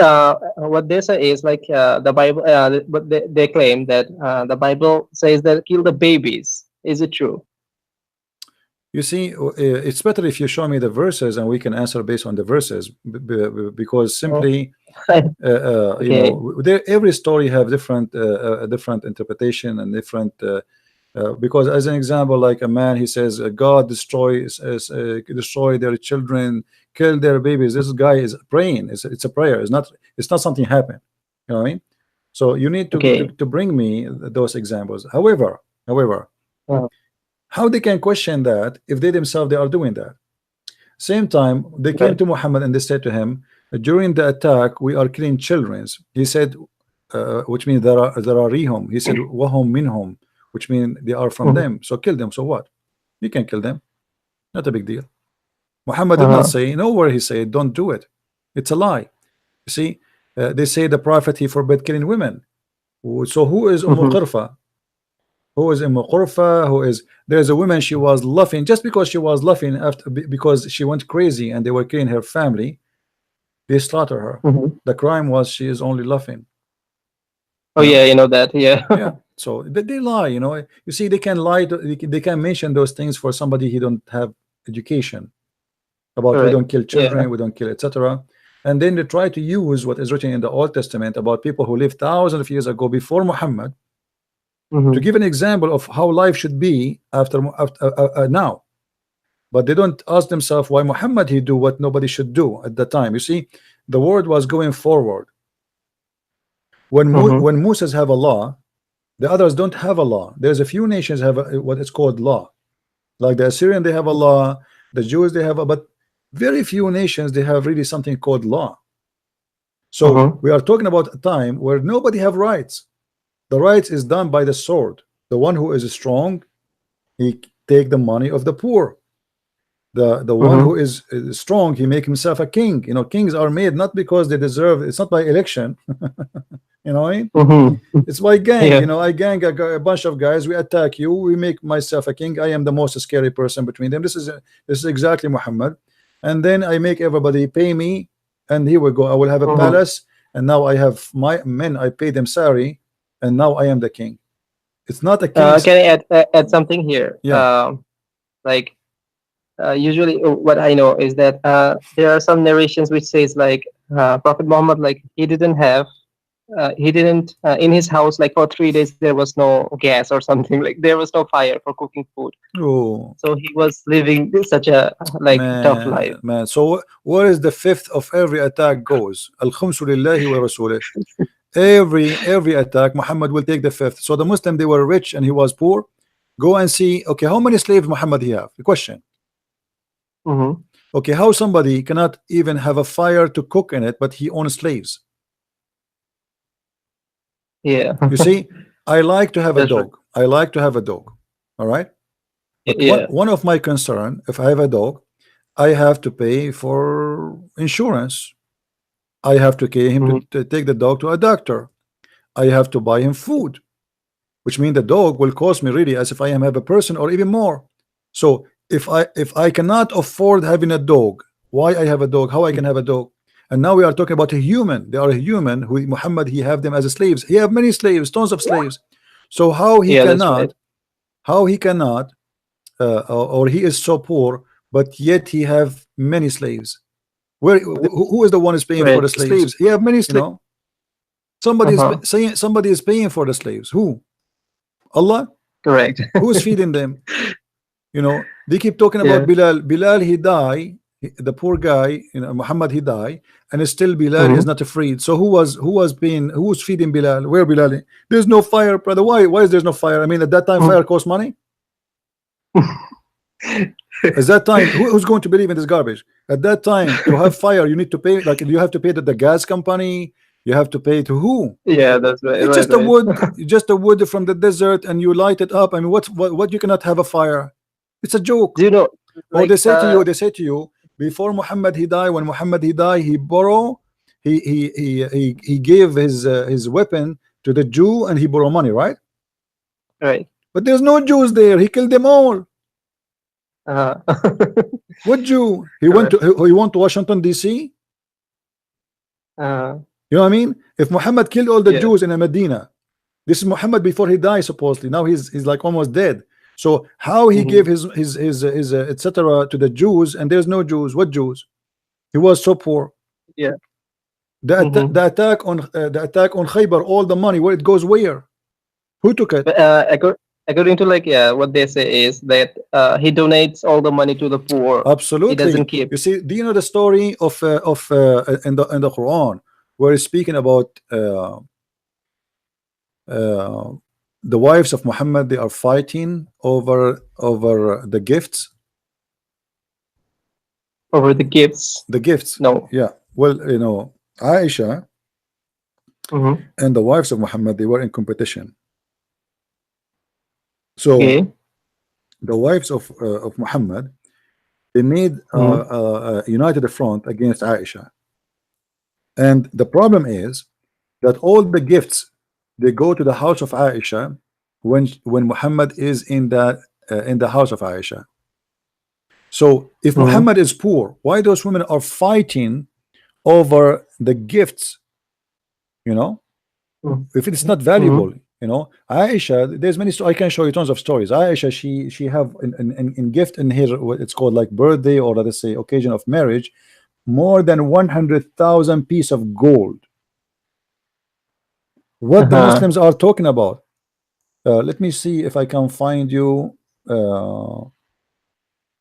what they say is like the Bible. But they claim that the Bible says that kill the babies. Is it true? You see, it's better if you show me the verses and we can answer based on the verses, because Oh, simply, okay. every story have different interpretation and different. Because as an example, like a man, he says, God destroy their children, kill their babies. This guy is praying. It's a prayer. It's not something happened. You know what I mean? So you need Okay. to bring me those examples. However, Uh, how they can question that if they themselves they are doing that? Same time they came right. to Muhammad and they said to him, during the attack we are killing children. He said, which means there are rihum. He said wahum minhum, which means they are from Mhm. them. So kill them. So what? You can kill them. Not a big deal. Muhammad did not Uh-huh. say nowhere. He said don't do it. It's a lie. You see, they say the prophet he forbid killing women. So who is Mhm. Qurfa? Who is Qurfa? Who is, there's a woman, she was laughing just because she was laughing after, because she went crazy and they were killing her family. They slaughter her. Mhm. The crime was she is only laughing. Oh You yeah, know, you know that. Yeah. yeah. So they lie. You know, you see, they can lie. They can mention those things for somebody who don't have education about we Correct. don't kill Yeah. children, we don't kill, etc. And then they try to use what is written in the Old Testament about people who lived thousands of years ago before Muhammad to Mhm. give an example of how life should be after now. But they don't ask themselves why Muhammad he do what nobody should do at the time. You see, the world was going forward. Mhm. When Musas have a law, the others don't have a law. There's a few nations have what is called law. Like the Assyrian, they have a law. The Jews, they have a, but very few nations they have really something called law. So Mhm. we are talking about a time where nobody have rights. The rights is done by the sword. The one who is strong, he take the money of the poor. The one who Mhm. is strong, he make himself a king. You know, kings are made not because they deserve. It's not by election. You know what I mean? Mhm. It's by gang. You Yeah. know, I gang a bunch of guys. We attack you. We make myself a king. I am the most scary person between them. This is exactly Muhammad. And then I make everybody pay me. And here we go. I will have a Mhm. palace. And now I have my men. I pay them salary. And now I am the king. It's not a king's. Can I add something here? Yeah. Like usually what I know is that there are some narrations which says like Prophet Muhammad, like he didn't in his house, like for 3 days there was no gas or something, like there was no fire for cooking food, Oh, so he was living such a like tough life. man. So what is the fifth of every attack goes? Al-Khumsu lillahi wa rasulih. Every attack Muhammad will take the fifth. So the Muslim, they were rich and he was poor. Go and see, okay, how many slaves Muhammad he have? The question. Hmm. Okay, how somebody cannot even have a fire to cook in it, but he owns slaves? Yeah. You see, I like to have a That's right. dog. I like to have a dog. All right. But one Yeah. one of my concern, if I have a dog, I have to pay for insurance. I have to pay him Hmm. to take the dog to a doctor. I have to buy him food, which means the dog will cost me really as if I am have a person or even more. So if I cannot afford having a dog, why I have a dog? How I can have a dog? And now we are talking about a human. They are a human who Muhammad he have them as slaves. He have many slaves, tons of slaves. So Yeah, that's right. how he cannot, or he is so poor, but yet he have many slaves. Where who is the one is paying for Right. the slaves? He have many slaves. Uh-huh. Saying somebody is paying for the slaves. Who? Allah. Correct. Who's feeding them? You know, they keep talking about Yeah. Bilal. Bilal, he die. The poor guy, you know, Muhammad, he die, and still Bilal is Hmm. not freed. So who was paying? Who was feeding Bilal? Where Bilal? There's no fire, brother. Why is there's no fire? I mean, at that time, fire cost money. At that time, who's going to believe in this garbage? At that time, to have fire, you need to pay. Like you have to pay the gas company. You have to pay to who? Yeah, that's right. It's Right, right. just a wood from the desert, and you light it up. I mean, what you cannot have a fire? It's a joke. Do you know, Or like, they say to you, before Muhammad he died, when Muhammad he died, he gave his weapon to the Jew and he borrowed money, right? right. But there's no Jews there. He killed them all. Uh, What Jew? correct. He went to Washington D.C. Uh, You know what I mean? If Muhammad killed all the yeah. Jews in Medina, this is Muhammad before he died supposedly. Now he's like almost dead. So how he Hmm. gave his etc. to the Jews and there's no Jews? What Jews? He was so poor. Yeah. The, Hmm. the attack on Khaybar, all the money, where it goes where? Who took it? But according to, like, yeah, what they say is that he donates all the money to the poor. He doesn't Absolutely. keep. You see, do you know the story of in the Quran where it's speaking about uh, the wives of Muhammad? They are fighting over the gifts. Over the gifts. The gifts. No. Yeah. Well, you know, Aisha Hmm. and the wives of Muhammad, they were in competition. So Okay. the wives of Muhammad, they made Hmm. united front against Aisha. And the problem is that all the gifts, they go to the house of Aisha when Muhammad is in the house of Aisha. So if Mm-hmm. Muhammad is poor, why those women are fighting over the gifts? You know, if it's not Mm-hmm. valuable, Aisha, there's many I can show you tons of stories. Aisha, she have in gift in here what it's called like birthday or let's say occasion of marriage, more than 100,000 piece of gold. What the Uh-huh. Muslims are talking about. Let me see if I can find you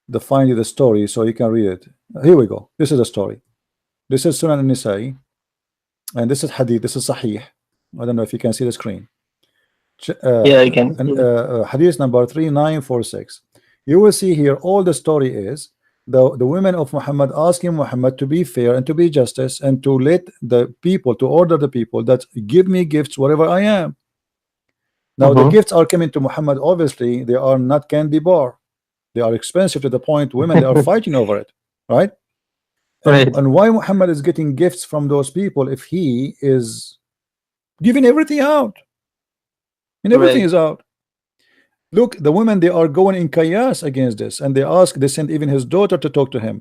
the story so you can read it. Here we go. This is a story. This is Sunan al-Nisa'i, and this is Hadith. This is Sahih. I don't know if you can see the screen. Yeah, I can. And Yeah. Hadith number 3946. You will see here all the story is the women of Muhammad asking Muhammad to be fair and to be justice and to let the people to order the people that give me gifts whatever I am. Now the Mm-hmm. gifts are coming to Muhammad. Obviously, they are not candy bar. They are expensive to the point women they are fighting over it, right? And Right. why Muhammad is getting gifts from those people if he is giving everything out? And everything Right. is out. Look, the women they are going in kayas against this, and they sent even his daughter to talk to him.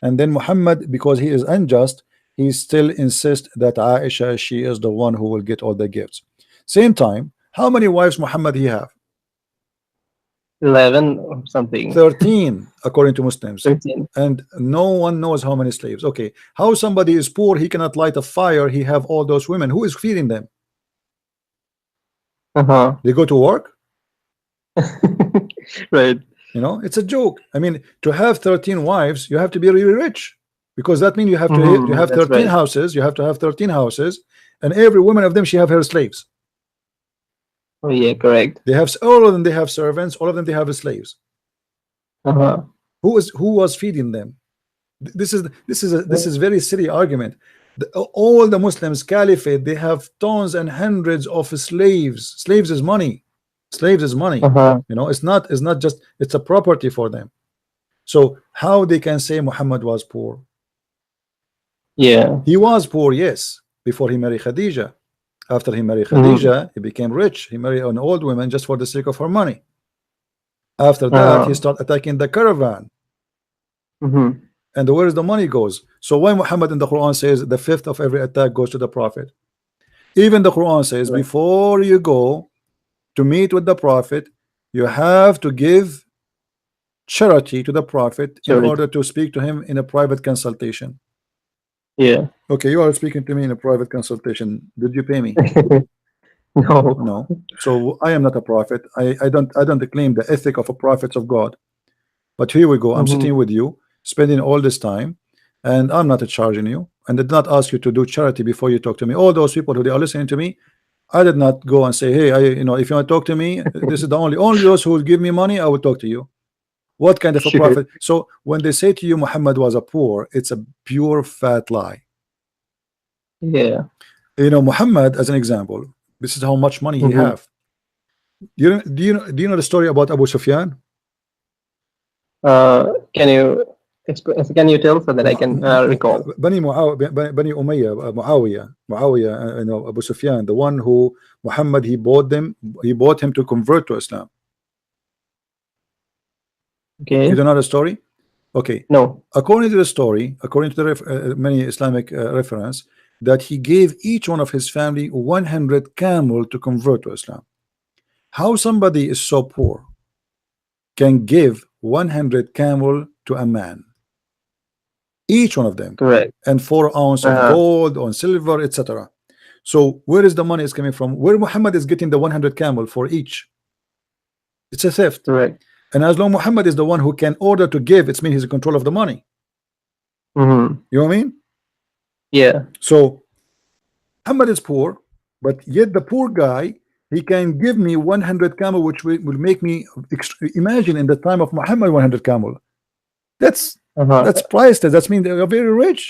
And then Muhammad, because he is unjust, he still insists that Aisha, she is the one who will get all the gifts. Same time, how many wives Muhammad he have? 11 or something. 13 according to Muslims. 13. And no one knows how many slaves. Okay, how somebody is poor, he cannot light a fire, he have all those women, who is feeding them? Uh-huh. They go to work. Right. It's a joke. I mean, to have 13 wives, you have to be really rich, because that means you Mm-hmm. have That's 13 right. houses. You have to have 13 houses, and every woman of them she have her slaves. Oh, yeah, correct. They have all of them. They have servants. All of them they have slaves. Uh-huh. Who was feeding them? This is very silly argument. All the Muslims caliphate they have tons and hundreds of slaves. Slaves is money. Slaves is money. Uh-huh. It's not just it's a property for them. So how they can say Muhammad was poor? Yeah. He was poor, yes, before he married Khadija. After he married Mm-hmm. Khadija, he became rich. He married an old woman just for the sake of her money. After that, he Uh-huh. started attacking the caravan. Mm-hmm. And where is the money goes? So why Muhammad in the Quran says the fifth of every attack goes to the Prophet? Even the Quran says Right. before you go to meet with the Prophet, you have to give charity to the Prophet in Sure. order to speak to him in a private consultation. Yeah. Okay, you are speaking to me in a private consultation. Did you pay me? No. No. So I am not a prophet. I don't claim the ethic of a prophets of God. But here we go. I'm Mm-hmm. sitting with you, spending all this time, and I'm not charging you. And did not ask you to do charity before you talk to me. All those people who they are listening to me, I did not go and say, hey, if you want to talk to me, this is the only those who will give me money, I will talk to you. What kind of a Sure. prophet? So when they say to you Muhammad was a poor, it's a pure fat lie. Yeah. Muhammad, as an example, this is how much money he Mm-hmm. have. Do you know the story about Abu Sufyan? Can you can you tell so that I can recall? Bani Umayyah, Muawiyah, Abu Sufyan, the one who Muhammad he bought him to convert to Islam. You Okay. don't know the story? Okay. No. According to the story, according to the many Islamic reference, that he gave each one of his family 100 camel to convert to Islam. How somebody is so poor can give 100 camel to a man, each one of them, Correct. and 4 ounce of Uh-huh. gold or silver, etc. So where is the money is coming from? Where Muhammad is getting the 100 camel for each? It's a theft. Correct. And as long Muhammad is the one who can order to give, it's mean he's in control of the money. Mm-hmm. You know what I mean? Yeah. So Muhammad is poor, but yet the poor guy, he can give me 100 camel, which will make me imagine in the time of Muhammad 100 camel. That's Uh-huh. that's priceless. That's mean they are very rich.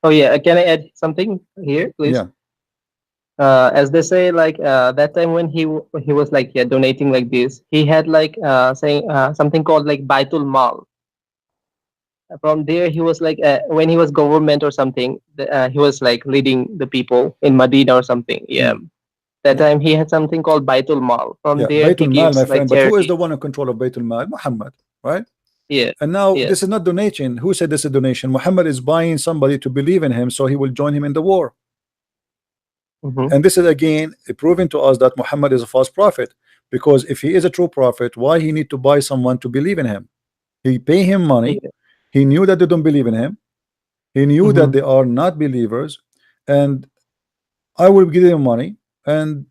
Oh yeah. Can I add something here, please? Yeah. As they say, like that time when he was like, yeah, donating like this, he had like saying something called like Baitul Mal. from there he was like when he was government or something, he was like leading the people in Medina or something. Yeah, Mm. that Yeah, time he had something called Baitul Mal. From yeah, there he Baytul Mal, gives my like friend. But who is the charity. one in control of Baytul Mal? Muhammad, right? Yeah, And now yeah. this is not donation. Who said this is donation? Muhammad is buying somebody to believe in him, so he will join him in the war. Mm-hmm. And this is again proving to us that Muhammad is a false prophet. Because if he is a true prophet, why he need to buy someone to believe in him? He pay him money. Yeah. He knew that they don't believe in him. He knew that Mm-hmm. they are not believers, and I will give them money, and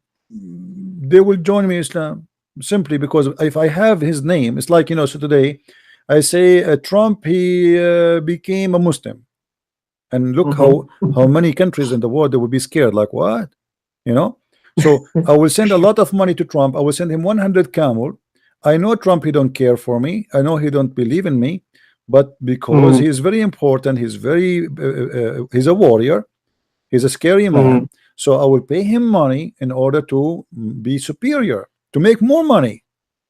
they will join me Islam simply because if I have his name, it's like so today I say Trump he became a Muslim, and look how Mm-hmm. many countries in the world they would be scared like what you know so I will send a lot of money to Trump. I will send him 100 camel. I know Trump he don't care for me. I know he don't believe in me, but because Mm-hmm. he is very important, he's very he's a warrior. He's a scary Mm-hmm. man. So I will pay him money in order to be superior, to make more money.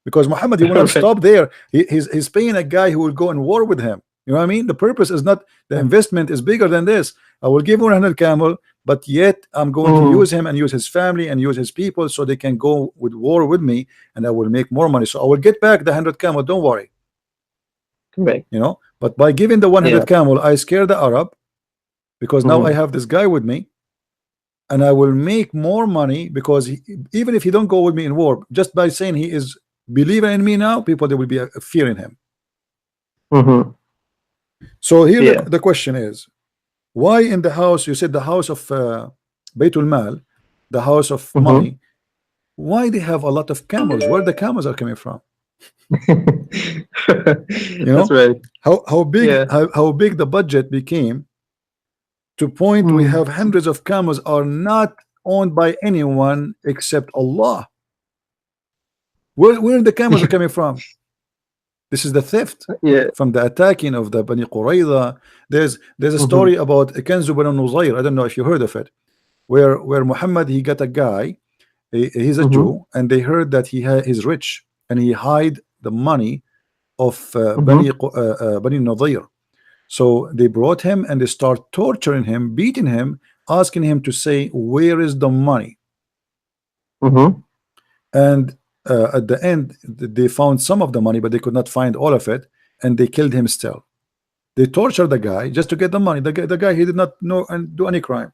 Because Muhammad, he will not Right. stop there. He's paying a guy who will go and war with him. You know what I mean? The purpose is not, the investment is bigger than this. I will give him 100 camel, but yet I'm going to Mm-hmm. use him and use his family and use his people so they can go with war with me, and I will make more money. So I will get back the 100 camel. Don't worry. Correct. But by giving the Yeah. 100 camel, I scare the Arab because now I Mm-hmm. have this guy with me, and I will make more money because even if he don't go with me in war, just by saying he is believer in me now, people they will be fearing him. Mm-hmm. So here Yeah. the question is, why in the house you said the house of Baitul Mal, the house of Mm-hmm. money, why they have a lot of camels? Where the camels are coming from? You That's know right. how big Yeah. how big the budget became to point we Mm. have hundreds of camels are not owned by anyone except Allah. Where the camels are coming from? This is the theft Yeah. from the attacking of the Bani Qurayza. There's a Mm-hmm. story about Kanzu bin Nuzayr. I don't know if you heard of it, where Muhammad he got a guy, he's a Mm-hmm. Jew, and they heard that he's rich, and he hide the money of Mm-hmm. Bani Nadir. So they brought him and they start torturing him, beating him, asking him to say where is the money. Mm-hmm. And at the end they found some of the money, but they could not find all of it, and they killed him still. They tortured the guy just to get the money. The guy he did not know and do any crime.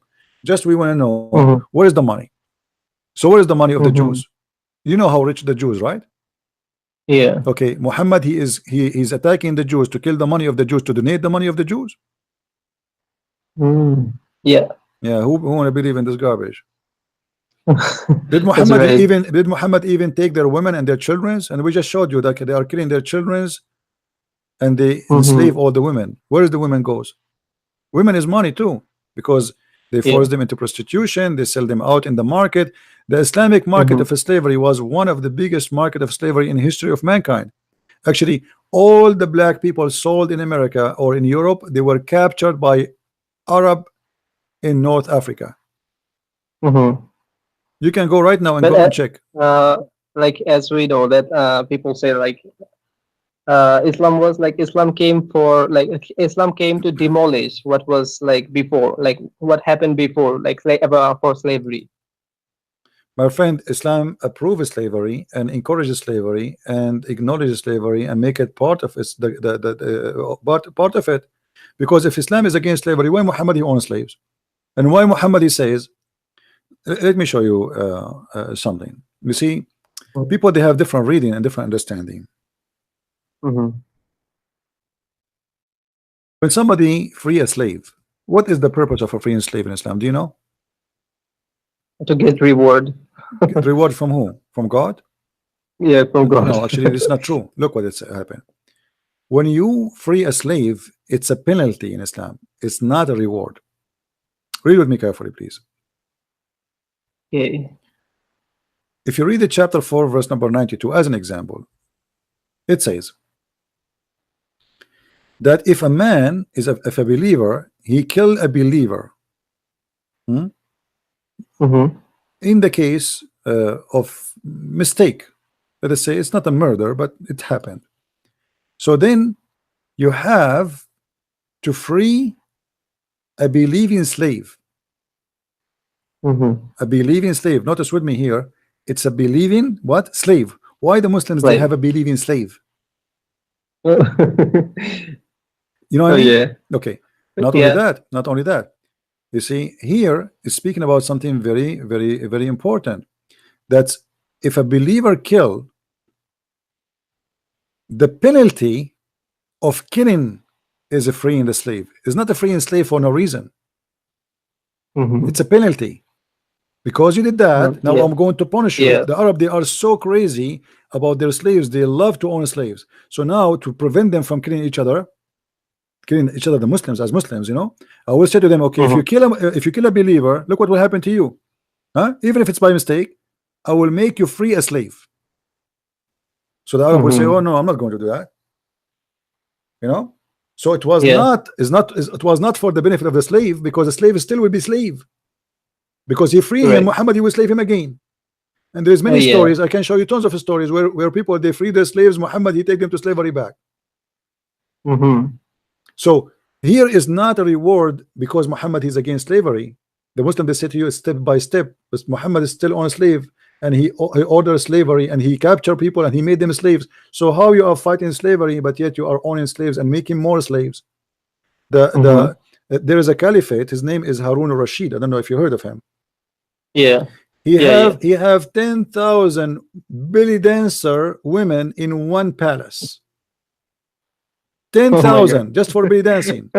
Just we want to know Mm-hmm. where is the money. So where is the money of the Jews? Mm-hmm. You know how rich the Jews, right? Yeah. Okay, Muhammad he's attacking the Jews to kill the money of the Jews, to donate the money of the Jews. Mm. Yeah. Yeah, who want to believe in this garbage? That's right. Did Muhammad even take their women and their childrens? And we just showed you that they are killing their childrens and they enslave Mm-hmm. all the women. Where is the women goes? Women is money too, because they Yeah. force them into prostitution, they sell them out in the market. The Islamic market Mm-hmm. of slavery was one of the biggest market of slavery in history of mankind. Actually, all the black people sold in America or in Europe, they were captured by Arab in North Africa. Mm-hmm. You can go right now and But go and check. uh, like as we know that people say like Islam was like Islam came for like Islam came to demolish what was like before, like what happened before, like about for slavery. My friend, Islam approves slavery and encourages slavery and acknowledges slavery and make it part of its part of it. Because if Islam is against slavery, why Muhammad he owns slaves? And why Muhammad he says, let me show you something. You see, people they have different reading and different understanding. Mm-hmm. When somebody free a slave, what is the purpose of a freeing slave in Islam? Do you know? To get reward. Reward from who? From God? Yeah, from God. No, actually, this is not true. Look what it's happened. When you free a slave, it's a penalty in Islam. It's not a reward. Read with me carefully, please. Okay. If you read the chapter 4, verse number 92, as an example, it says that if a man is if a believer, he kill a believer, hmm, Mm-hmm. in the case of mistake, let us say it's not a murder, but it happened. So then you have to free a believing slave. Mm-hmm. A believing slave. Notice with me here. It's a believing what? Slave. Why the Muslims they have Slave. a believing slave? Oh, You know what I mean? yeah. Okay. Not only Yeah. that, not only that. You see, here is speaking about something very, very, very important. That's if a believer kill, the penalty of killing is a freeing the slave. It's not a freeing slave for no reason. It's Mm-hmm. a penalty. Because you did that, now Yeah. I'm going to punish you. Yeah. The Arab, they are so crazy about their slaves. They love to own slaves. So now to prevent them from killing each other, the Muslims as Muslims, I will say to them, okay, Mm-hmm. if you kill a believer, look what will happen to you. Huh? Even if it's by mistake, I will make you free a slave. So the Arab will say, oh Mm-hmm. no, I'm not going to do that. You know. So it was Yeah. not it was not for the benefit of the slave, because the slave still will be slave. Because he free him, Right. Muhammad, he will slave him again. And there's Oh, many yeah. stories. I can show you tons of stories where people they free their slaves, Muhammad, he take them to slavery back. Mm-hmm. So here is not a reward because Muhammad is against slavery. The Muslim they say to you step by step, but Muhammad is still on a slave, and he ordered slavery and he captured people and he made them slaves. So how you are fighting slavery, but yet you are owning slaves and making more slaves? Mm-hmm. There is a caliphate. His name is Harun al-Rashid. I don't know if you heard of him. Yeah. He Yeah. Yeah. have he have 10,000 belly dancer women in one palace. Oh my God. 10,000 just for belly dancing.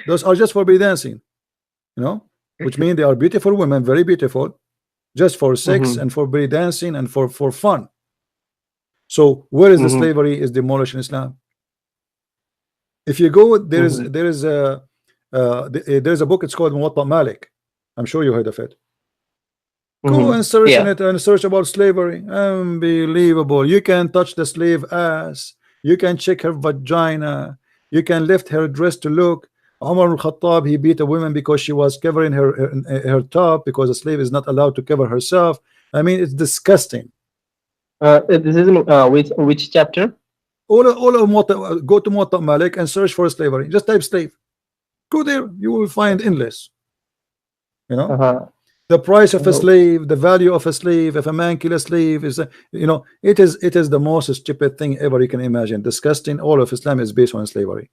Those are just for belly dancing, which means they are beautiful women, very beautiful, just for sex Mm-hmm. and for belly dancing and for fun. So where is the Mm-hmm. slavery is demolished in Islam? If you go, Mm-hmm. there's a book. It's called Muwatta Malik. I'm sure you heard of it. Go Mm-hmm. and search in Yeah. it and search about slavery. Unbelievable. You can touch the slave ass. You can check her vagina. You can lift her dress to look. Umar al-Khattab, he beat a woman because she was covering her top, because a slave is not allowed to cover herself. I mean, it's disgusting. This is in which chapter? All of go to Muwatta Malik and search for slavery. Just type slave. Go there. You will find endless. You know. Uh-huh. The price of a Oh. slave, the value of a slave, if a man kill a slave, it is the most stupid thing ever you can imagine. Disgusting. All of Islam is based on slavery,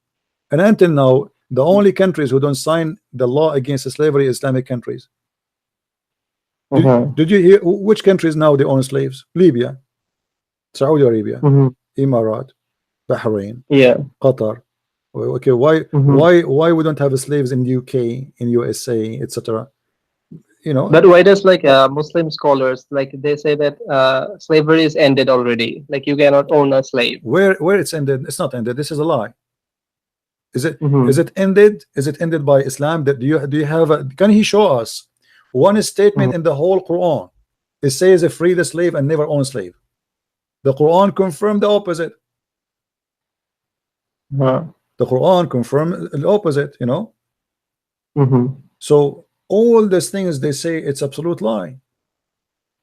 and until now the only countries who don't sign the law against slavery is Islamic countries. did, Uh-huh. did you hear which countries now they own slaves? Libya, Saudi Arabia, Mm-hmm. Emirat, Bahrain, Yeah. Qatar. Okay, why Mm-hmm. why why we don't have slaves in UK, in USA, etc.? you know But why does Muslim scholars they say that slavery is ended already? Like you cannot own a slave. where it's ended. It's not ended. This is a lie. Is it is Mm-hmm. it ended? Is it ended by Islam? That do you have can he show us one Mm-hmm. statement in the whole Quran? It says free the slave and never own slave. The Quran confirmed the opposite. Uh-huh. The Quran confirmed the opposite. Mm-hmm. So all these things they say it's absolute lie.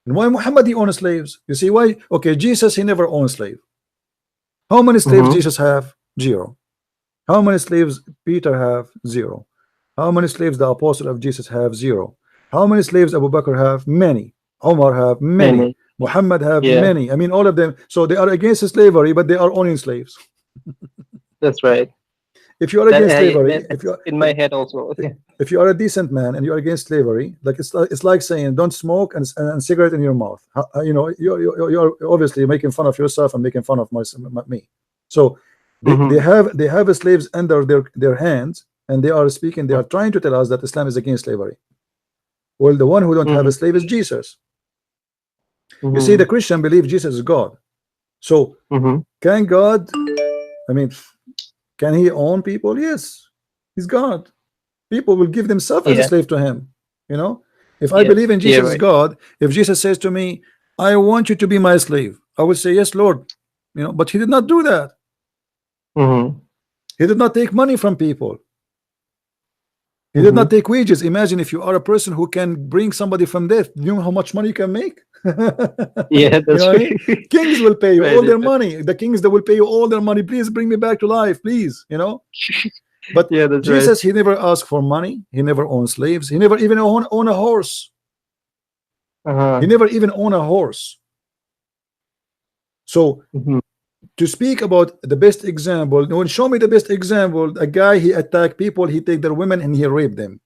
And why Muhammad he owned slaves? You see why? Okay, Jesus he never owned slave. How many slaves Mm-hmm. Jesus have? Zero. How many slaves Peter have? Zero. How many slaves the apostle of Jesus have? Zero. How many slaves Abu Bakr have? Many. Umar have? Many. Many. Muhammad have? Yeah, Many. I mean, all of them. So they are against slavery, but they are owning slaves. that's right. If you are That against slavery, that's in my head also. Yeah. if you are a decent man and you are against slavery, like it's like saying don't smoke and cigarette in your mouth. You're obviously making fun of yourself and making fun of me. So Mm-hmm. they have slaves under their hands, and they are speaking. They are trying to tell us that Islam is against slavery. Well, the one who don't have a Mm-hmm. slave is Jesus. You see, the Mm-hmm. Christian believe Jesus is God. So Mm-hmm. can God? I mean, can he own people? Yes, he's God. People will give themselves as a Yeah. slave to him. If I Yeah. believe in Yeah. Jesus as Right. God, if Jesus says to me, I want you to be my slave, I will say, yes, Lord. But he did not do that. Mm-hmm. He did not take money from people. He did not Mm-hmm. take wages. Imagine if you are a person who can bring somebody from death. You know how much money you can make? You Yeah, know that's what I mean? right. Kings will pay you Right. all their money. The kings that will pay you all their money. Please bring me back to life, please. But Yeah, that's right. Jesus, he never asked for money. He never owned slaves. He never even owned a horse. He Uh-huh. never even owned a horse. So Mm-hmm. to speak about the best example, no one show me the best example. A guy, he attacked people, he take their women and he raped them.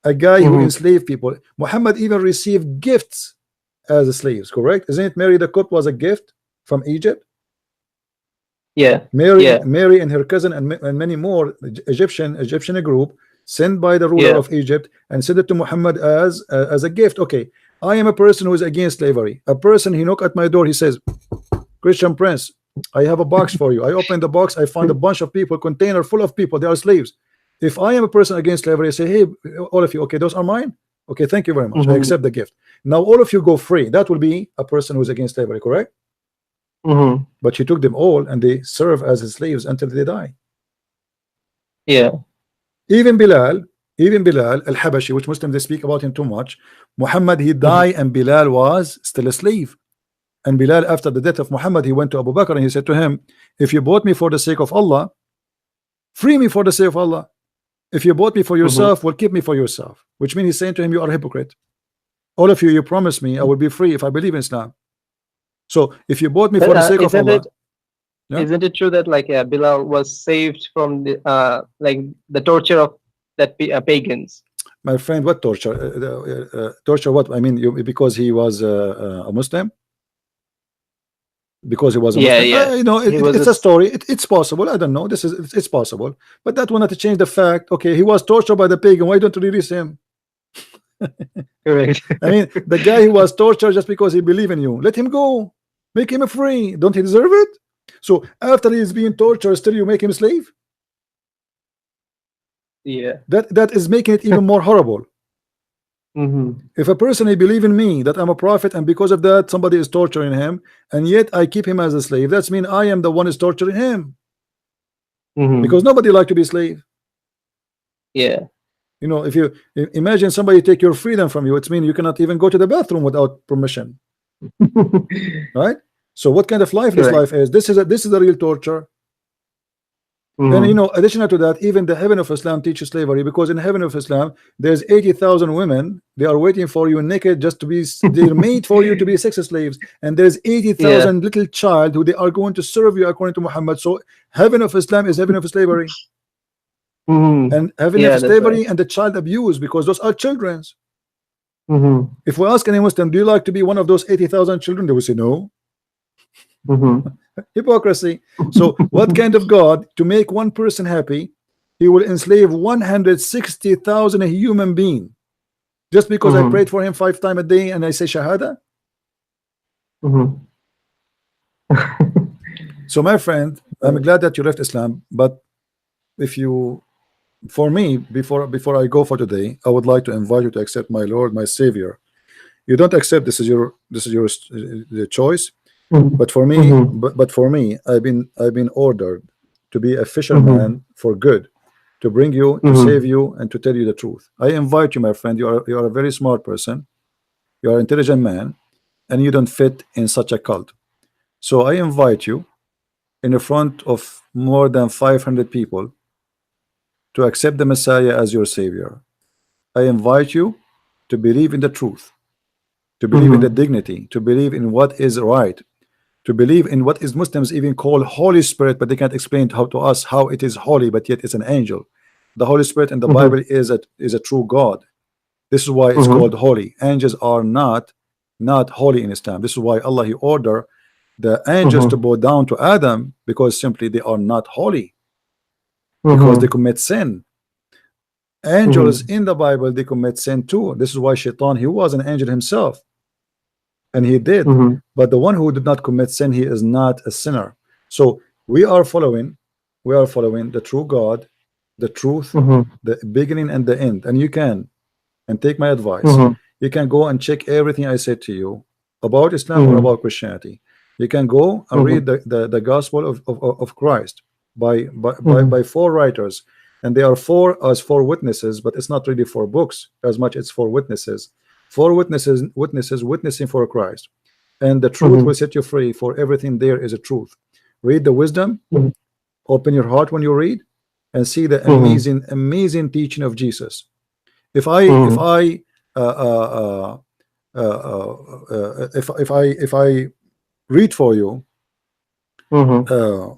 A guy who Mm-hmm. enslaved people. Muhammad even received gifts as slaves, correct? Isn't it? Mary the cook was a gift from Egypt. Yeah. Mary, Yeah. Mary and her cousin and many more Egyptian group sent by the ruler Yeah. of Egypt and sent it to Muhammad as a gift. Okay, I am a person who is against slavery. A person, he knock at my door. He says, Christian Prince, I have a box for you. I open the box. I find a bunch of people, container full of people. They are slaves. If I am a person against slavery, I say, hey, all of you, okay, those are mine. Okay, thank you very much. I Mm-hmm. accept the gift. Now all of you go free. That will be a person who is against slavery, correct? Mm-hmm. But she took them all and they serve as slaves until they die. Yeah. Even Bilal, even Bilal al-Habashi, which Muslims they speak about him too much. Muhammad, he Mm-hmm. died and Bilal was still a slave. And Bilal, after the death of Muhammad, he went to Abu Bakr and he said to him, if you bought me for the sake of Allah, free me for the sake of Allah. If you bought me for Mm-hmm. yourself, well, keep me for yourself. Which means he's saying to him, you are a hypocrite. All of you, you promise me I will be free if I believe in Islam. So if you bought me But for the sake of isn't it Allah, yeah, isn't it true that like Bilal was saved from the like the torture of that pagans? my friend, what torture? Torture what? I mean, because he was a Muslim? Because he was a Yeah. Muslim. Yeah. You know, He was a it's a story. It's possible. I don't know. It's possible, but that will not change the fact. Okay, he was tortured by the pagan. Why don't you release him? correct. I mean, the guy who was tortured just because he believed in you. Let him go. Make him free. Don't he deserve it? So after he's being tortured, still you make him a slave? Yeah. That is making it even more horrible. Mm-hmm. If a person he believe in me that I'm a prophet and because of that somebody is torturing him and yet I keep him as a slave, that's mean I am the one is torturing him Mm-hmm. because nobody like to be a slave. Yeah. You know, if you imagine somebody take your freedom from you, it's mean you cannot even go to the bathroom without permission, right? So what kind of life this Correct. life is? This is a real torture. And you Mm-hmm. know, additional to that, even the heaven of Islam teaches slavery because in heaven of Islam, there's 80,000 women. They are waiting for you naked just to be. They're made for you to be sex slaves. And there's Yeah. 80,000 little child who they are going to serve you according to Muhammad. So heaven of Islam is heaven of slavery, Mm-hmm. and heaven of Yeah, that's right. slavery and the child abuse because those are children's. Mm-hmm. If we ask any Muslim, do you like to be one of those 80,000 children? They will say no. Mm-hmm. Hypocrisy. So what kind of God to make one person happy? He will enslave 160,000 a human being just because I Mm-hmm. prayed for him 5 times a day and I say shahada. Mm-hmm. So my friend, I'm glad that you left Islam, but if you, for me, before I go for today, I would like to invite you to accept my Lord, my Savior. You don't accept, this is your the choice. But for me, Mm-hmm. but for me, I've been ordered to be a Mm-hmm. fisherman for good, to bring you, to save Mm-hmm. you, and to tell you the truth. I invite you, my friend. You are a very smart person. You are an intelligent man, and you don't fit in such a cult. So I invite you in the front of more than 500 people to accept the Messiah as your savior. I invite you to believe in the truth, to believe in the Mm-hmm. dignity, to believe in what is right, to believe in what is Muslims even call Holy Spirit, but they can't explain how to us how it is holy, but yet it's an angel. The Holy Spirit in the Mm-hmm. Bible is a true God. This is why it's Mm-hmm. called holy. Angels are not holy in Islam. This is why Allah he ordered the angels to Mm-hmm. bow down to Adam because simply they are not holy because they Mm-hmm. commit sin. Angels Mm-hmm. in the Bible they commit sin too. This is why Shaitan he was an angel himself and he did, Mm-hmm. but the one who did not commit sin he is not a sinner. So we are following the true God, the truth, Mm-hmm. the beginning and the end. And you can, and take my advice, Mm-hmm. you can go and check everything I said to you about Islam or Mm-hmm. about Christianity. You can go and read the gospel of Christ by Mm-hmm. 4 writers, and they are four witnesses, but it's not really 4 books as much it's 4 witnesses. 4 witnesses witnessing for Christ, and the truth will Mm-hmm. set you free. For everything there is a truth. Read the wisdom, open your heart when you read, and see the Mm-hmm. amazing teaching of Jesus. If I if Mm-hmm. I if I read for you Mm-hmm. uh,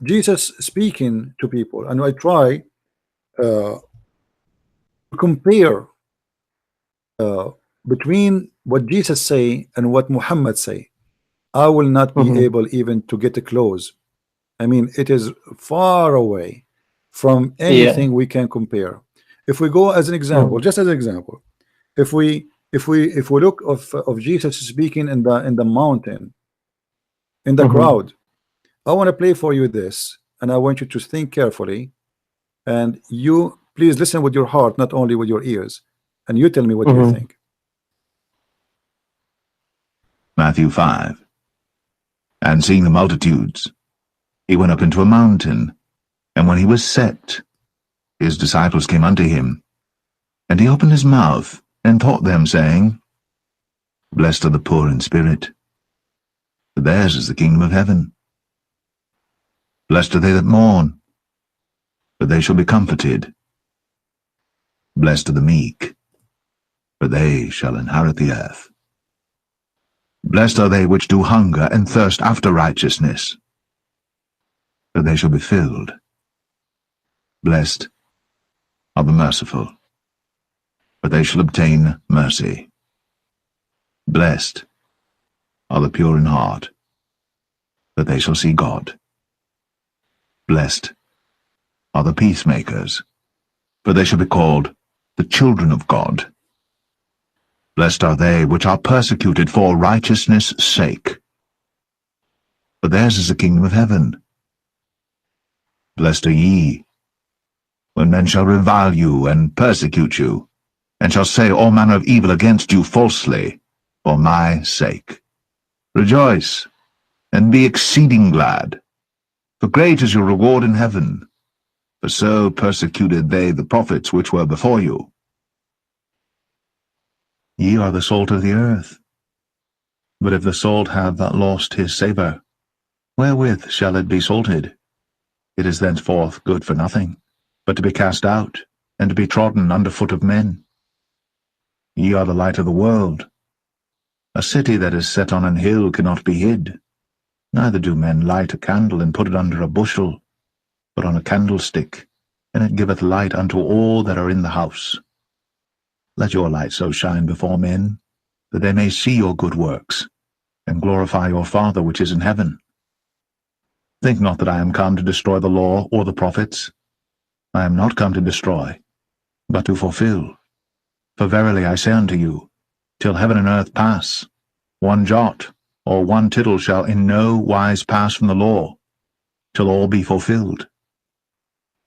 Jesus speaking to people, and I try uh, to compare between what Jesus say and what Muhammad say, I will not be Mm-hmm. able even to get close. I mean, it is far away from Yeah. anything we can compare. If we go as an example, Mm-hmm. just as an example, if we look of Jesus speaking in the mountain, in the Mm-hmm. crowd, I want to play for you this, and I want you to think carefully, and you please listen with your heart, not only with your ears, and you tell me what you Mm-hmm. think. Matthew 5. And seeing the multitudes, he went up into a mountain, and when he was set, his disciples came unto him, and he opened his mouth, and taught them, saying, Blessed are the poor in spirit, for theirs is the kingdom of heaven. Blessed are they that mourn, for they shall be comforted. Blessed are the meek, for they shall inherit the earth. Blessed are they which do hunger and thirst after righteousness, for they shall be filled. Blessed are the merciful, for they shall obtain mercy. Blessed are the pure in heart, for they shall see God. Blessed are the peacemakers, for they shall be called the children of God. Blessed are they which are persecuted for righteousness' sake, for theirs is the kingdom of heaven. Blessed are ye, when men shall revile you and persecute you, and shall say all manner of evil against you falsely, for my sake. Rejoice, and be exceeding glad, for great is your reward in heaven. For so persecuted they the prophets which were before you. Ye are the salt of the earth. But if the salt have lost his savour, wherewith shall it be salted? It is thenceforth good for nothing, but to be cast out, and to be trodden under foot of men. Ye are the light of the world. A city that is set on an hill cannot be hid. Neither do men light a candle and put it under a bushel, but on a candlestick, and it giveth light unto all that are in the house. Let your light so shine before men, that they may see your good works, and glorify your Father which is in heaven. Think not that I am come to destroy the law or the prophets. I am not come to destroy, but to fulfill. For verily I say unto you, till heaven and earth pass, one jot or one tittle shall in no wise pass from the law, till all be fulfilled.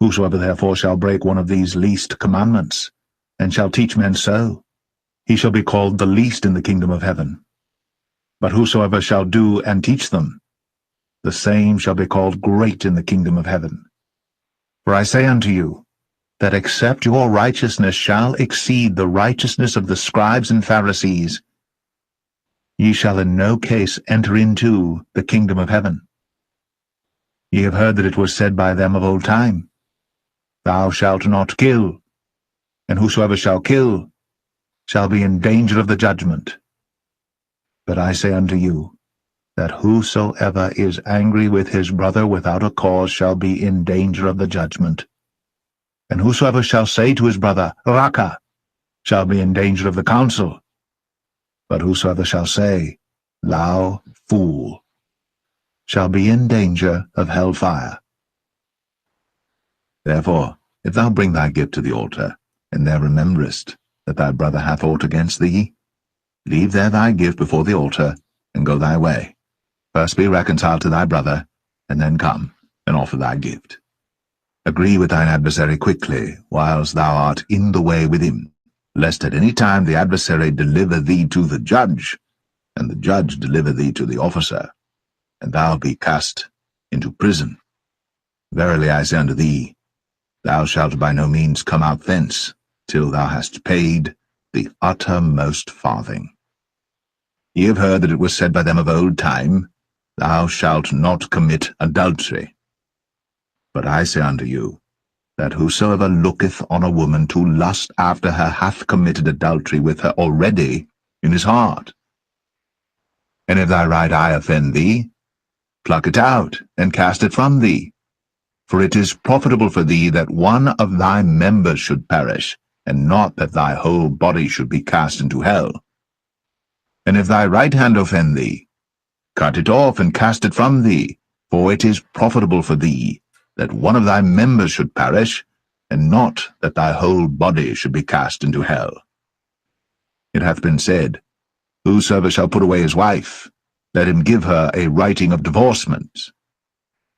Whosoever therefore shall break one of these least commandments, and shall teach men so, he shall be called the least in the kingdom of heaven. But whosoever shall do and teach them, the same shall be called great in the kingdom of heaven. For I say unto you, that except your righteousness shall exceed the righteousness of the scribes and Pharisees, ye shall in no case enter into the kingdom of heaven. Ye have heard that it was said by them of old time, Thou shalt not kill, and whosoever shall kill shall be in danger of the judgment. But I say unto you, that whosoever is angry with his brother without a cause shall be in danger of the judgment. And whosoever shall say to his brother, Raka, shall be in danger of the council. But whosoever shall say, Thou fool, shall be in danger of hell fire. Therefore, if thou bring thy gift to the altar, and there rememberest that thy brother hath aught against thee, leave there thy gift before the altar, and go thy way. First be reconciled to thy brother, and then come and offer thy gift. Agree with thine adversary quickly, whilst thou art in the way with him, lest at any time the adversary deliver thee to the judge, and the judge deliver thee to the officer, and thou be cast into prison. Verily I say unto thee, thou shalt by no means come out thence, till thou hast paid the uttermost farthing. Ye have heard that it was said by them of old time, Thou shalt not commit adultery. But I say unto you, that whosoever looketh on a woman to lust after her hath committed adultery with her already in his heart. And if thy right eye offend thee, pluck it out, and cast it from thee. For it is profitable for thee that one of thy members should perish, and not that thy whole body should be cast into hell. And if thy right hand offend thee, cut it off, and cast it from thee. For it is profitable for thee that one of thy members should perish, and not that thy whole body should be cast into hell. It hath been said, Whosoever shall put away his wife, let him give her a writing of divorcement.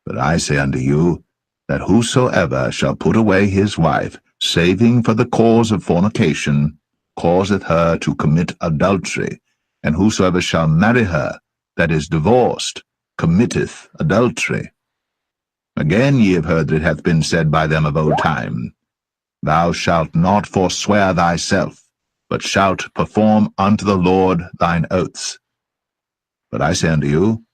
But I say unto you, that whosoever shall put away his wife, saving for the cause of fornication, causeth her to commit adultery, and whosoever shall marry her that is divorced, committeth adultery. Again ye have heard that it hath been said by them of old time, Thou shalt not forswear thyself, but shalt perform unto the Lord thine oaths. But I say unto you,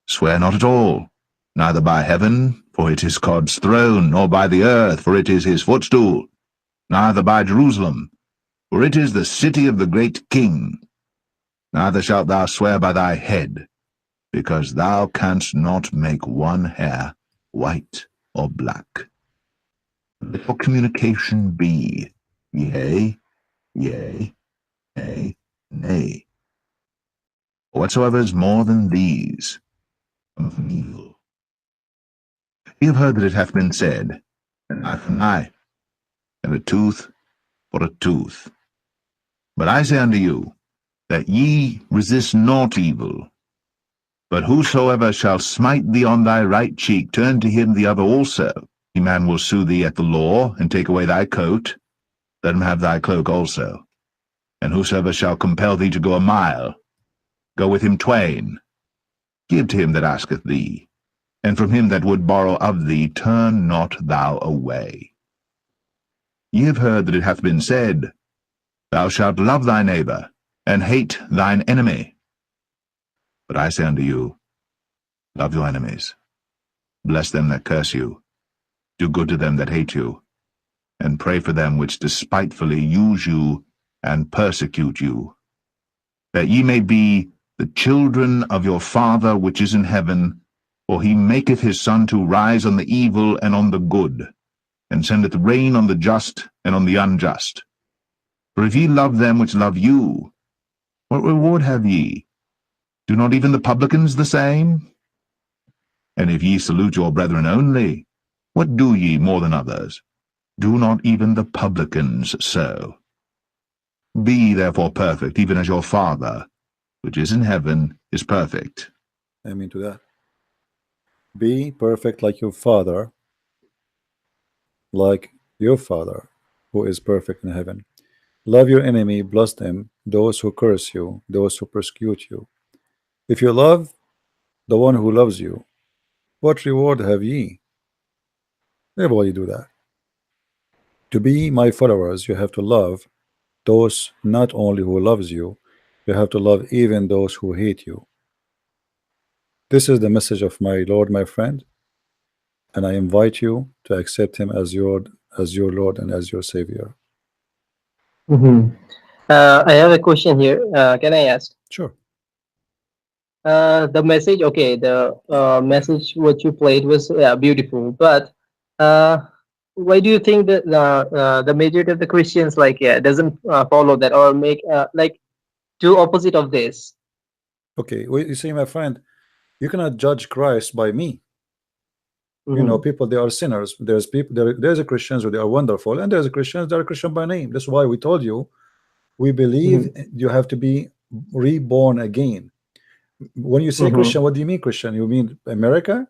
swear not at all, neither by heaven, for it is God's throne, nor by the earth, for it is his footstool, neither by Jerusalem, for it is the city of the great King. Neither shalt thou swear by thy head, because thou canst not make one hair white or black. Let your communication be yea, yea, nay, nay. Whatsoever is more than these, of evil. Ye have heard that it hath been said, An eye for an eye, and a tooth for a tooth. But I say unto you, that ye resist not evil. But whosoever shall smite thee on thy right cheek, turn to him the other also. Any man will sue thee at the law, and take away thy coat, let him have thy cloak also. And whosoever shall compel thee to go a mile, go with him twain. Give to him that asketh thee, and from him that would borrow of thee turn not thou away. Ye have heard that it hath been said, Thou shalt love thy neighbor, and hate thine enemy. But I say unto you, love your enemies, bless them that curse you, do good to them that hate you, and pray for them which despitefully use you and persecute you, that ye may be the children of your Father which is in heaven, for he maketh his sun to rise on the evil and on the good, and sendeth rain on the just and on the unjust. For if ye love them which love you, what reward have ye? Do not even the publicans the same? And if ye salute your brethren only, what do ye more than others? Do not even the publicans so? Be ye therefore perfect, even as your Father, which is in heaven, is perfect. Amen to that. Be perfect like your Father, who is perfect in heaven. Love your enemy, bless them, those who curse you, those who persecute you. If you love the one who loves you, what reward have ye? Everybody do that. To be my followers, you have to love those not only who loves you, you have to love even those who hate you. This is the message of my Lord, my friend, and I invite you to accept him as your Lord and as your Savior. I have a question here. Can I ask? Sure. The message, okay, the message what you played was beautiful, but why do you think that the majority of the Christians doesn't follow that or make like do opposite of this? Okay, well, you see, my friend, you cannot judge Christ by me. You know, people, they are sinners. There's people, there's a Christians who they are wonderful, and there's a Christians that are Christian by name. That's why we told you, we believe you have to be reborn again. When you say Christian, what do you mean Christian? You mean America?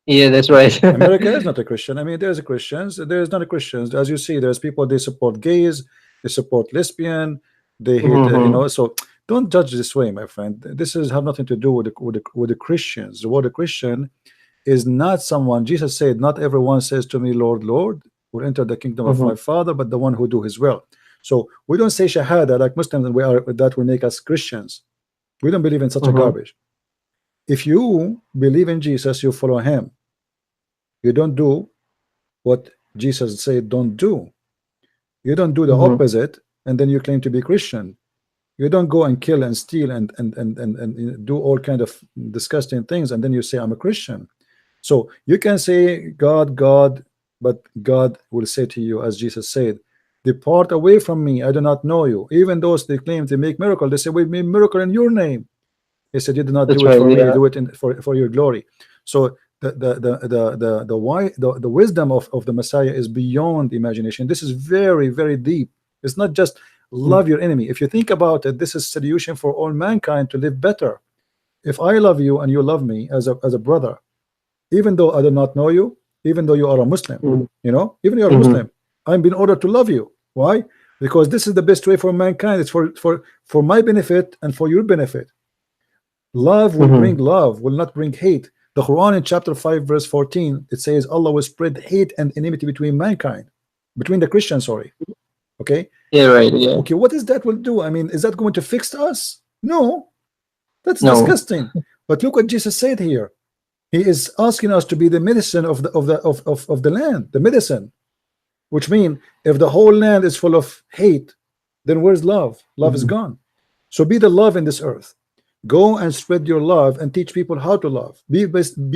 Yeah, that's right. America is not a Christian. I mean, there's a Christians, there's not a Christians. As you see, there's people, they support gays, they support lesbian, they hate, you know. So don't judge this way, my friend. This is have nothing to do with the Christians. The word Christian is not someone. Jesus said, not everyone says to me, Lord, Lord, will enter the kingdom of my Father, but the one who do his will. So we don't say shahada like Muslims, and that will make us Christians. We don't believe in such a garbage. If you believe in Jesus, you follow him. You don't do what Jesus said don't do. You don't do the Mhm. opposite, and then you claim to be Christian. You don't go and kill and steal and do all kind of disgusting things, and then you say I'm a Christian. So you can say God, God, but God will say to you, as Jesus said, depart away from me, I do not know you. Even those they claim to make miracle, they say we made miracle in your name. He said, you did not do That's it right. for me, you Yeah. do it for your glory. So the wisdom of the Messiah is beyond imagination. This is very, very deep. It's not just Mm. love your enemy. If you think about it, this is solution for all mankind to live better. If I love you and you love me as a brother, even though I do not know you, even though you are a Muslim, Mm. even you are Mhm. Muslim, I'm being ordered to love you. Why? Because this is the best way for mankind. It's for my benefit and for your benefit. Love will bring Mhm. love, will not bring hate. The Quran in chapter 5 verse 14, it says Allah will spread hate and enmity between mankind, between the Christians, sorry. Okay. Yeah. Right. Yeah. Okay, what is that will do? I mean, is that going to fix us? No, that's No. disgusting. But look what Jesus said here. He is asking us to be the medicine of the land, the medicine, which means if the whole land is full of hate, then where's love? Love is Mhm. gone. So be the love in this earth. Go and spread your love and teach people how to love. Be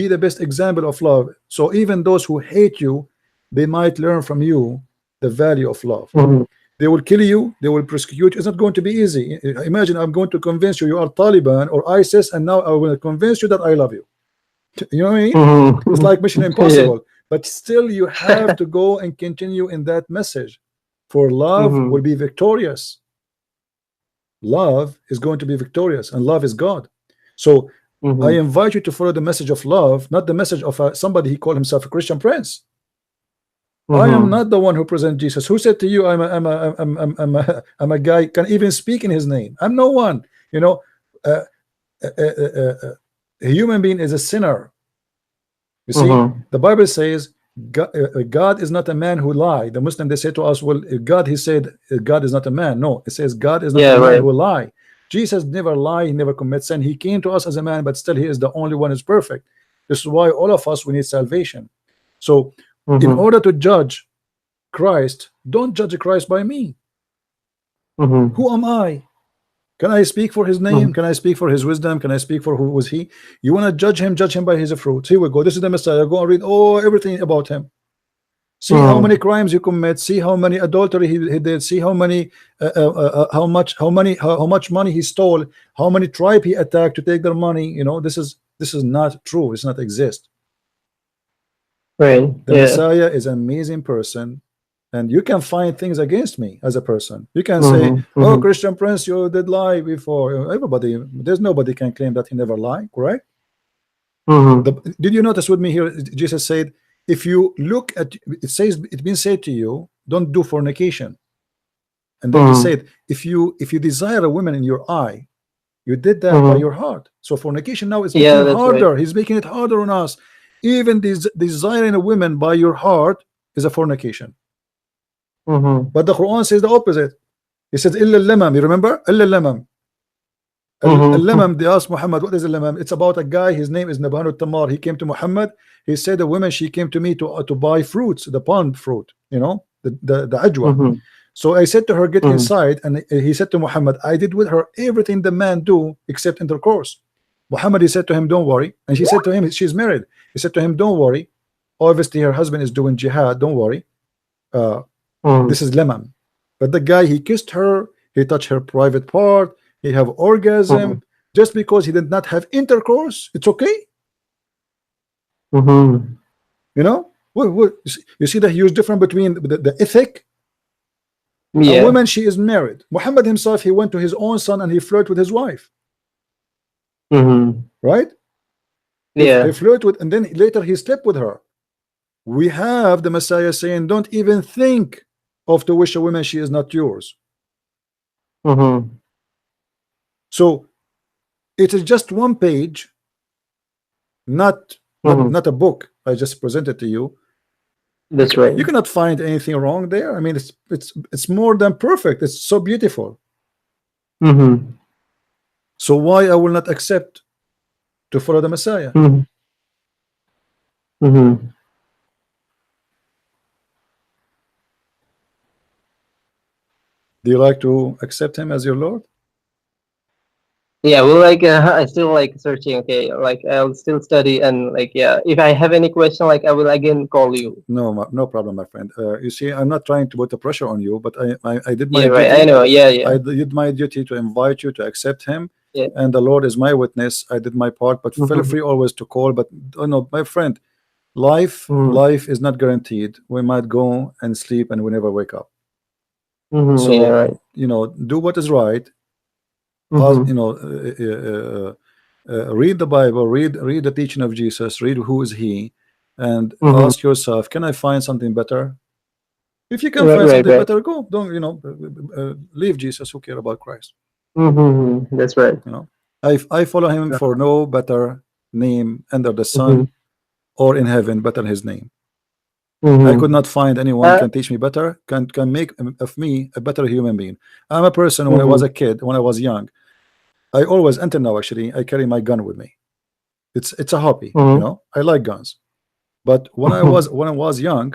the best example of love. So even those who hate you, they might learn from you the value of love. Mhm. They will kill you, they will persecute you. It's not going to be easy. Imagine I'm going to convince you are Taliban or ISIS, and now I will convince you that I love you. You know what I mean? It's Mhm. like Mission Yeah. Impossible. But still you have to go and continue in that message. For love will Mhm. be victorious. Love is going to be victorious, and love is God. So I Mhm. invite you to follow the message of love, not the message of somebody he called himself a Christian prince. I am Mhm. not the one who presents Jesus. Who said to you, I'm a guy can even speak in his name? I'm no one. You know, uh, a human being is a sinner. You see, Mhm. the Bible says God is not a man who lie. The Muslim they say to us, well, God, he said, God is not a man. No, it says God is not a Yeah. man Right. who lie. Jesus never lie, he never commits sin. He came to us as a man, but still he is the only one who's perfect. This is why all of us we need salvation. So, in Mhm. order to judge Christ, don't judge Christ by me. Mhm. Who am I? Can I speak for his name? Mhm. Can I speak for his wisdom? Can I speak for who was he? You want to judge him by his fruits. Here we go. This is the Messiah. Go and read everything about him. See how many Mhm. crimes he commit. See how many adultery he did. See how many, how much money he stole. How many tribe he attacked to take their money. This is not true. It's not exist. Right. The Yeah. Messiah is an amazing person, and you can find things against me as a person. You can say, Mhm. "Oh, Mhm. Christian Prince, you did lie before." Everybody, there's nobody can claim that he never lied. Correct? Mhm. Did you notice with me here? Jesus said, "If you look at it, says it's been said to you, don't do fornication." And then he Mhm. said, if you desire a woman in your eye, you did that by Mhm. your heart. So fornication now is making Yeah. it That's right. harder. He's making it harder on us. Even this desiring a woman by your heart is a fornication. Mhm. But the Quran says the opposite. He says, "Illa lamam." You remember? Illa lamam. Mhm. Al-lamam, they asked Muhammad, what is al-lamam? It's about a guy, his name is Naban al-Tamar. He came to Muhammad. He said, a woman, she came to me to buy fruits, the pond fruit, the ajwa. Mhm. So I said to her, get Mhm. inside. And he said to Muhammad, I did with her everything the man do except intercourse. Muhammad, he said to him, don't worry. And she said to him, she's married. He said to him, don't worry. Obviously, her husband is doing jihad. Don't worry. Uh, Mhm. this is lemon. But the guy, he kissed her, he touched her private part, he have orgasm. Mhm. Just because he did not have intercourse, it's okay. Mhm. You know, you see the huge difference between the ethic. A Yeah. woman, she is married. Muhammad himself, he went to his own son and he flirted with his wife, Mhm. right? He Yeah. flirted with, and then later he slept with her. We have the Messiah saying, don't even think of to wish a woman she is not yours. Mhm. So it is just one page, not not Mhm. not a book I just presented to you. That's right. You cannot find anything wrong there. I mean, it's more than perfect. It's so beautiful. Mhm. So why I will not accept to follow the Messiah? Mhm. Mhm. Do you like to accept him as your Lord? Yeah, well, like I still like searching. Okay, like I'll still study, and like yeah, if I have any question, like I will again call you. No, no problem, my friend. You see, I'm not trying to put the pressure on you, but I did my Yeah, right. I duty. know. Yeah, I yeah, did my duty to invite you to accept him, yeah. and the Lord is my witness. I did my part, but feel Mm-hmm. free always to call. But no, my friend, life is not guaranteed. We might go and sleep, and we never wake up. Mm-hmm. Yeah, So right. do what is right. As Mm-hmm. read the Bible, read the teaching of Jesus, read who is he, and Mm-hmm. ask yourself, can I find something better? If you can Right, find right, something right. better, go. Don't leave Jesus. Who care about Christ? Mm-hmm. That's right. You know, I follow him for no better name under the Mm-hmm. sun or in heaven better than his name. I could Mm-hmm. not find anyone Uh, can teach me better, can make of me a better human being. I'm a person. When I was mm-hmm. a kid, when I was young, I always, until now actually, I carry my gun with me. It's a hobby, Mm-hmm. I like guns. But when I was young,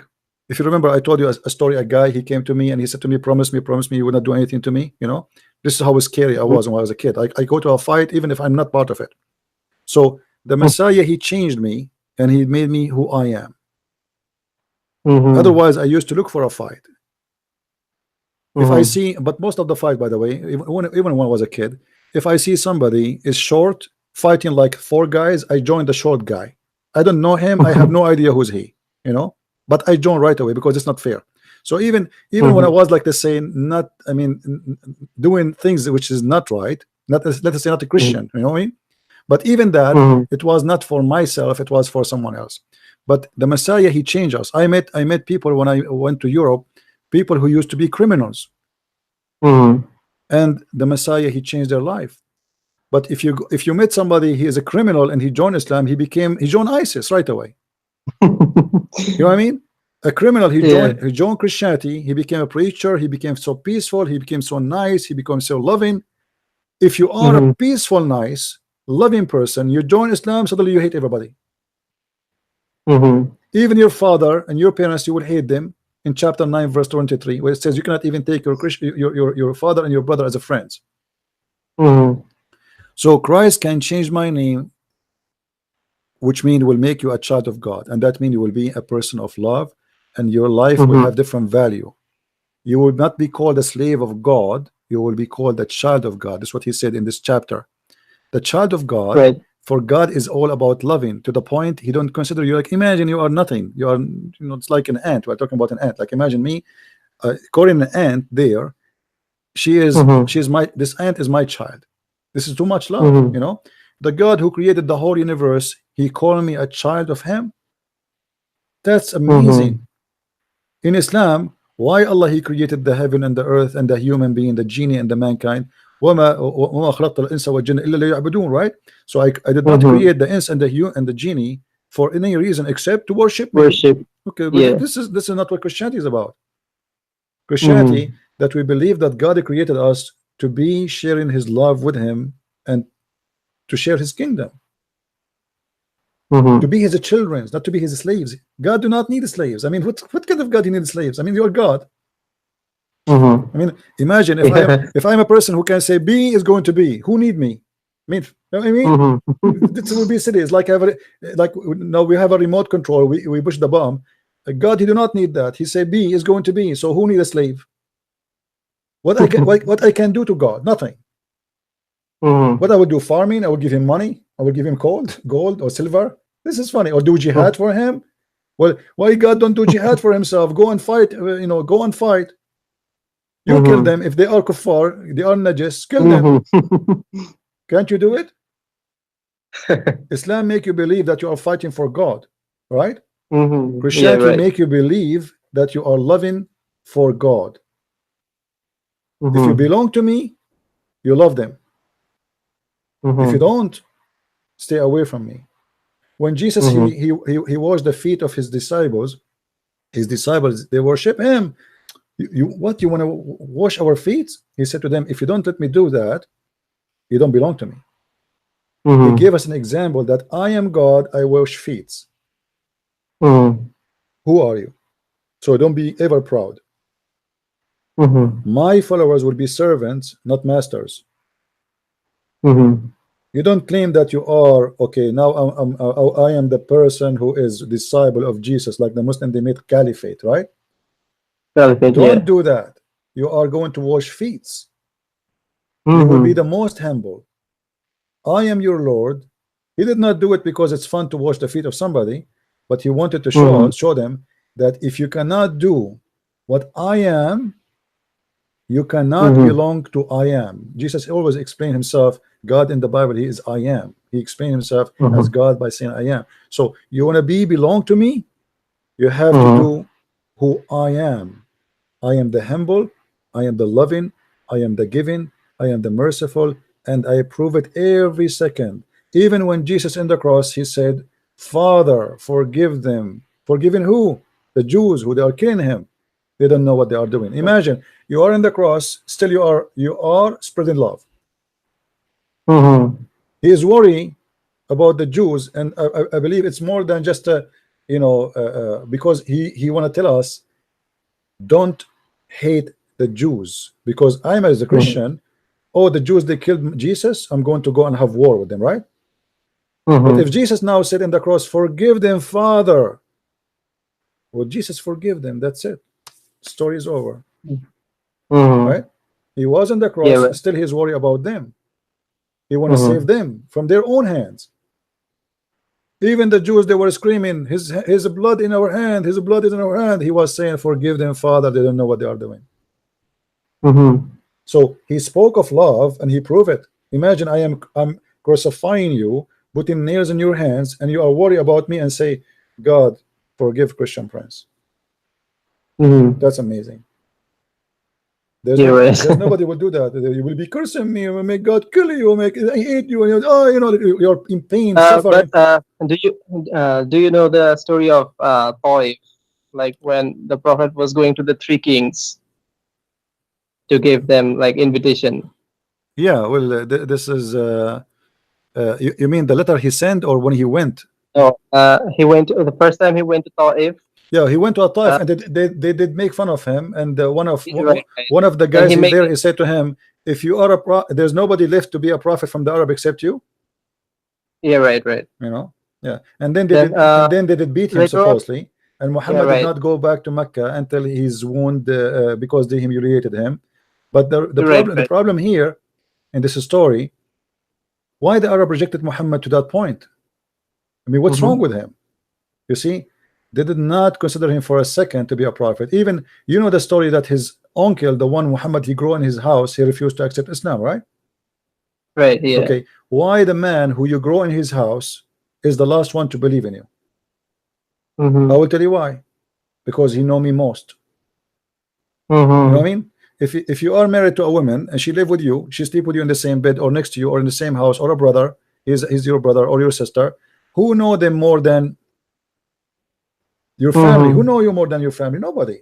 if you remember, I told you a story. A guy, he came to me and he said to me, promise me you will not do anything to me. This is how scary I was when I was a kid. I go to a fight even if I'm not part of it. So the Messiah, he changed me and he made me who I am. Mm-hmm. Otherwise, I used to look for a fight. If I Mm-hmm. see, but most of the fight, by the way, even when I was a kid, if I see somebody is short fighting like four guys, I join the short guy. I don't know him. I have no idea who's he, but I join right away because it's not fair. So even when I Mm-hmm. was like the saying, not, I mean, doing things which is not right, not let us say not a Christian, you know what I mean? But even that, Mm-hmm. it was not for myself, it was for someone else. But the Messiah, he changed us. I met people when I went to Europe, people who used to be criminals, Mm-hmm. and the Messiah, he changed their life. But if you met somebody, he is a criminal and he joined Islam, he joined ISIS right away. You know what I mean? A criminal, he Yeah. joined Christianity, he became a preacher, he became so peaceful, he became so nice, he became so loving. If you are a Mm-hmm. peaceful, nice, loving person, you join Islam, suddenly you hate everybody. Mm-hmm. Even your father and your parents, you will hate them. In chapter 9 verse 23, where it says you cannot even take your Christian, your father and your brother as a friends. Mm-hmm. So Christ can change my name, which means will make you a child of God, and that means you will be a person of love, and your life will Mm-hmm. have different value. You will not be called a slave of God, you will be called a child of God. That's what he said in this chapter. The child of God, Right. for God is all about loving, to the point he don't consider you, like, imagine you are nothing, you are, it's like an ant. We're talking about an ant. Like, imagine me, calling an ant there. Mm-hmm. She's my, this ant is my child. This is too much love. Mm-hmm. The God who created the whole universe, he called me a child of him. That's Mm-hmm. amazing. In Islam, why Allah, he created the heaven and the earth and the human being, the genie and the mankind. وَمَا خَلَقْتَ الْإِنسَ وَالْجِنَّ إِلَّا لِيَعْبُدُونَ, right? So I did not Mm-hmm. create the ins and the genie for any reason except to worship me. Worship. Okay, but Yeah. this is not what Christianity is about. Mm-hmm. Christianity, that we believe that God created us to be sharing his love with him and to share his kingdom, to Mm-hmm. be his children, not to be his slaves. God do not need slaves. I mean, what kind of God he needs slaves? I mean, you're God. Mm-hmm. I mean, imagine if I am Yeah. if I'm a person who can say B is going to be, who need me? I mean, you know what I mean? Mm-hmm. This will be silly. It's like like now we have a remote control. We push the bomb. God, he do not need that. He say B is going to be. So who need a slave? What I can do to God? Nothing. Mm-hmm. What I would do? Farming. I would give him money. I would give him gold or silver. This is funny. Or do jihad for him? Well, why God don't do jihad for himself? Go and fight. Go and fight. You kill Mm-hmm. them. If they are kuffar, they are najis, kill them. Mm-hmm. Can't you do it? Islam make you believe that you are fighting for God, right? Mm-hmm. Yeah, Christianity right. make you believe that you are loving for God. If you Mm-hmm. belong to me, you love them. If you Mm-hmm. don't, stay away from me. When Jesus Mm-hmm. he washed the feet of his disciples, they worship him. You want to wash our feet? He said to them, if you don't let me do that, you don't belong to me. He Mm-hmm. gave us an example that I am God, I wash feet. Mm-hmm. Who are you? So don't be ever proud. Mhm. My followers will be servants, not masters. Mhm. You don't claim that you are okay. Now I am the person who is disciple of Jesus, like the Muslim they made caliphate, right? Relevant, Don't yeah. do that. You are going to wash feet. You will be Mhm. the most humble. I am your Lord. He did not do it because it's fun to wash the feet of somebody, but he wanted to Mhm. show them that if you cannot do what I am, you cannot Mhm. belong to I am. Jesus always explained himself, God in the Bible, he is I am. He explained himself as Mhm. God by saying I am. So you want to be belong to me, you have to Mhm. do who I am. I am the humble, I am the loving, I am the giving, I am the merciful, and I prove it every second. Even when Jesus in the cross, he said, Father, forgive them. Forgiving who? The Jews who they are killing him. They don't know what they are doing. Imagine you are in the cross, still you are spreading love. Mhm. He is worried about the Jews, and I believe it's more than just a, because he want to tell us don't hate the Jews, because I'm as a Mhm. Christian. Oh, the Jews they killed Jesus. I'm going to go and have war with them, right? But if Mhm. Jesus now said in the cross, "Forgive them, Father," well, Jesus forgive them. That's it. Story is over, Mhm. right? He was on the Yeah, cross. right. Still, he's worried about them. He want to save Mhm. them from their own hands. Even the Jews, they were screaming, "His blood in our hand! His blood is in our hand!" He was saying, "Forgive them, Father. They don't know what they are doing." Mhm. So he spoke of love and he proved it. Imagine I'm crucifying you, putting nails in your hands, and you are worried about me and say, God, forgive Christian Prince. Mhm. That's amazing. There's Yeah, no right. there's nobody will do that. You will be cursing me, will make God kill you, make I hate you, and you're in pain, But suffering. do you know the story of Taif, like when the prophet was going to the three kings to give them like invitation? Yeah, well, this is you mean the letter he sent or when he went? No, he went the first time he went to Taif. Yeah, he went to a Taif Uh, and they did make fun of him. And right, right. one of the Then guys he make there, he said to him, "If you are there's nobody left to be a prophet from the Arab except you." yeah, right, right. You know, yeah. And then Then they did beat him later on, supposedly. And yeah, Muhammad did right, not go back to Mecca until his wound because they humiliated him. But right, the right. problem here in this story, why the Arab rejected Muhammad to that point? I mean, what's wrong Mm-hmm. with him? You see, they did not consider him for a second to be a prophet. Even the story that his uncle, the one Muhammad he grew in his house, he refused to accept Islam, right? Right, yeah. Okay, why the man who you grow in his house is the last one to believe in you? I Mm-hmm. will tell you why. Because he know me most. You know what Mm-hmm. I mean? If you are married to a woman and she live with you, she sleep with you in the same bed or next to you or in the same house, or a brother, he's your brother or your sister, who know them more than your family? Who Mm-hmm. know you more than your family? Nobody.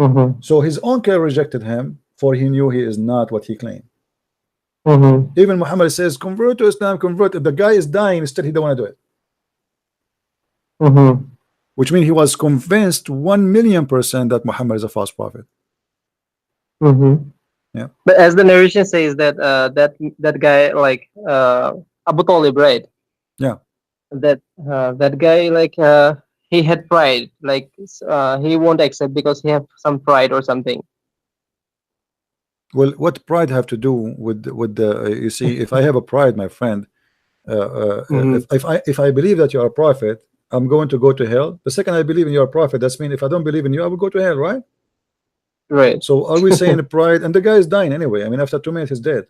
Mm-hmm. So his uncle rejected him, for he knew he is not what he claimed. Mm-hmm. Even Muhammad says, convert to Islam, convert. If the guy is dying, still he don't want to do it. Mm-hmm. Which means he was convinced 1,000,000% that Muhammad is a false prophet. Mm-hmm. Yeah. But as the narration says that that guy like Abu Talib, right? Yeah. That guy like he had pride, like he won't accept because he have some pride or something. Well, what pride have to do with the you see, if I have a pride, my friend, Mm-hmm. if I believe that you are a prophet, I'm going to go to hell. The second I believe in you are a prophet, that's mean if I don't believe in you, I will go to hell, right? Right. So are we saying pride? And the guy is dying anyway. I mean, after 2 minutes, he's dead.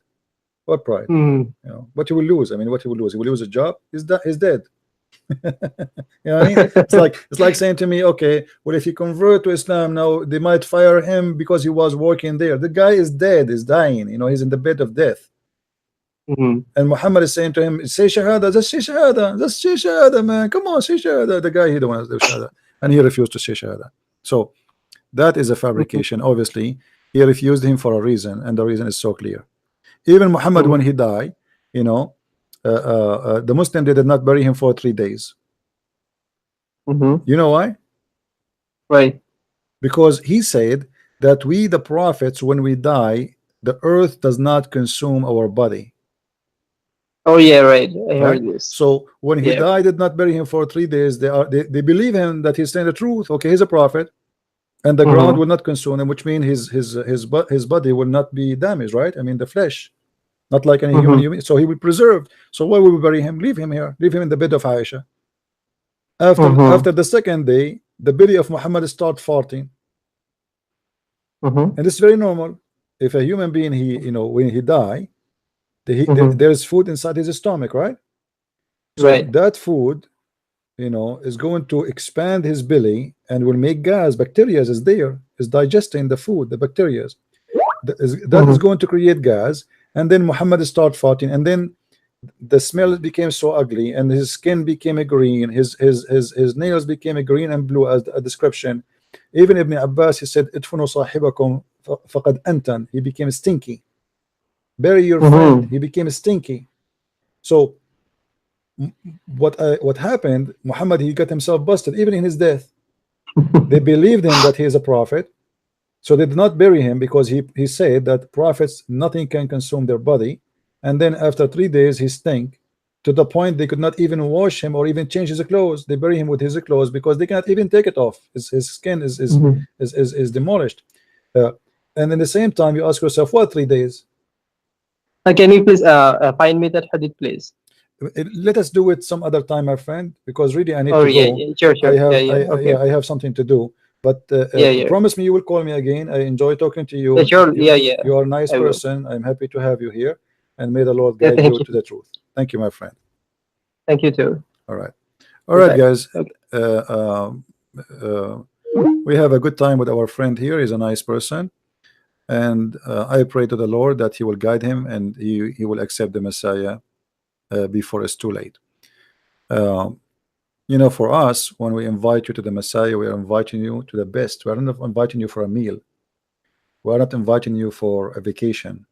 What pride? Mm-hmm. What he will lose? I mean, what he will lose? He will lose a job. He's dead. You know what I mean? It's like saying to me, okay, well, if he convert to Islam now, they might fire him because he was working there. The guy is dead, is dying. He's in the bed of death. Mm-hmm. And Muhammad is saying to him, say shahada, just say shahada, just say shahada, man. Come on, say shahada. The guy, he don't want to do shahada. And he refused to say shahada. So that is a fabrication. Obviously, he refused him for a reason, and the reason is so clear. Even Muhammad, when Mm-hmm. he died, the Muslim, they did not bury him for 3 days. Mm-hmm. You know why? Right. Because he said that we, the prophets, when we die, the earth does not consume our body, Oh yeah, right. I right? heard this. So when he Yeah. died, did not bury him for 3 days. They believe him that he's saying the truth. Okay, he's a prophet, and the ground Mm-hmm. will not consume him, which means his body will not be damaged, right? I mean the flesh, not like any Mm-hmm. human. So he will preserve. So why would we bury him? Leave him here. Leave him in the bed of Aisha. Mm-hmm. After the second day, the belly of Muhammad start farting, Mm-hmm. and it's very normal. If a human being, when he die, Mm-hmm. there's food inside his stomach, right? So Right. that food, is going to expand his belly and will make gas. Bacteria is there, is digesting the food, the bacteria. That is Mm-hmm. going to create gas, and then Muhammad start farting, and then the smell became so ugly, and his skin became a green, his nails became a green and blue, as a description. Even Ibn Abbas, he said, "Idfunu sahibakum faqad antan." He became stinky. Bury your friend. Mm-hmm. He became stinky. So what happened? Muhammad, he got himself busted even in his death. They believed him that he is a prophet, so they did not bury him because he said that prophets, nothing can consume their body. And then after 3 days he stank to the point they could not even wash him or even change his clothes. They bury him with his clothes because they cannot even take it off. His skin Mm-hmm. is demolished. uh, and in the same time you ask yourself, what 3 days? Can you please find me that hadith, please? Let us do it some other time, my friend, because really I need Oh to yeah, go. yeah, sure, I sure. Yeah, have yeah. Okay. yeah, I have something to do. But Yeah, yeah. promise me you will call me again. I enjoy talking to Yeah, you. sure. Yeah, yeah. You are a nice I will. person. I'm happy to have you here, and may the Lord Yeah, guide thank you you. to the truth. Thank you, my friend. Thank you too. All right. All right, Goodbye. guys. Okay. Uh, um, uh, we have a good time with our friend here. He's a nice person, and I pray to the Lord that He will guide him and he will accept the Messiah before it's too late. Um, for us, when we invite you to the Messiah, we are inviting you to the best. We are not inviting you for a meal. We are not inviting you for a vacation.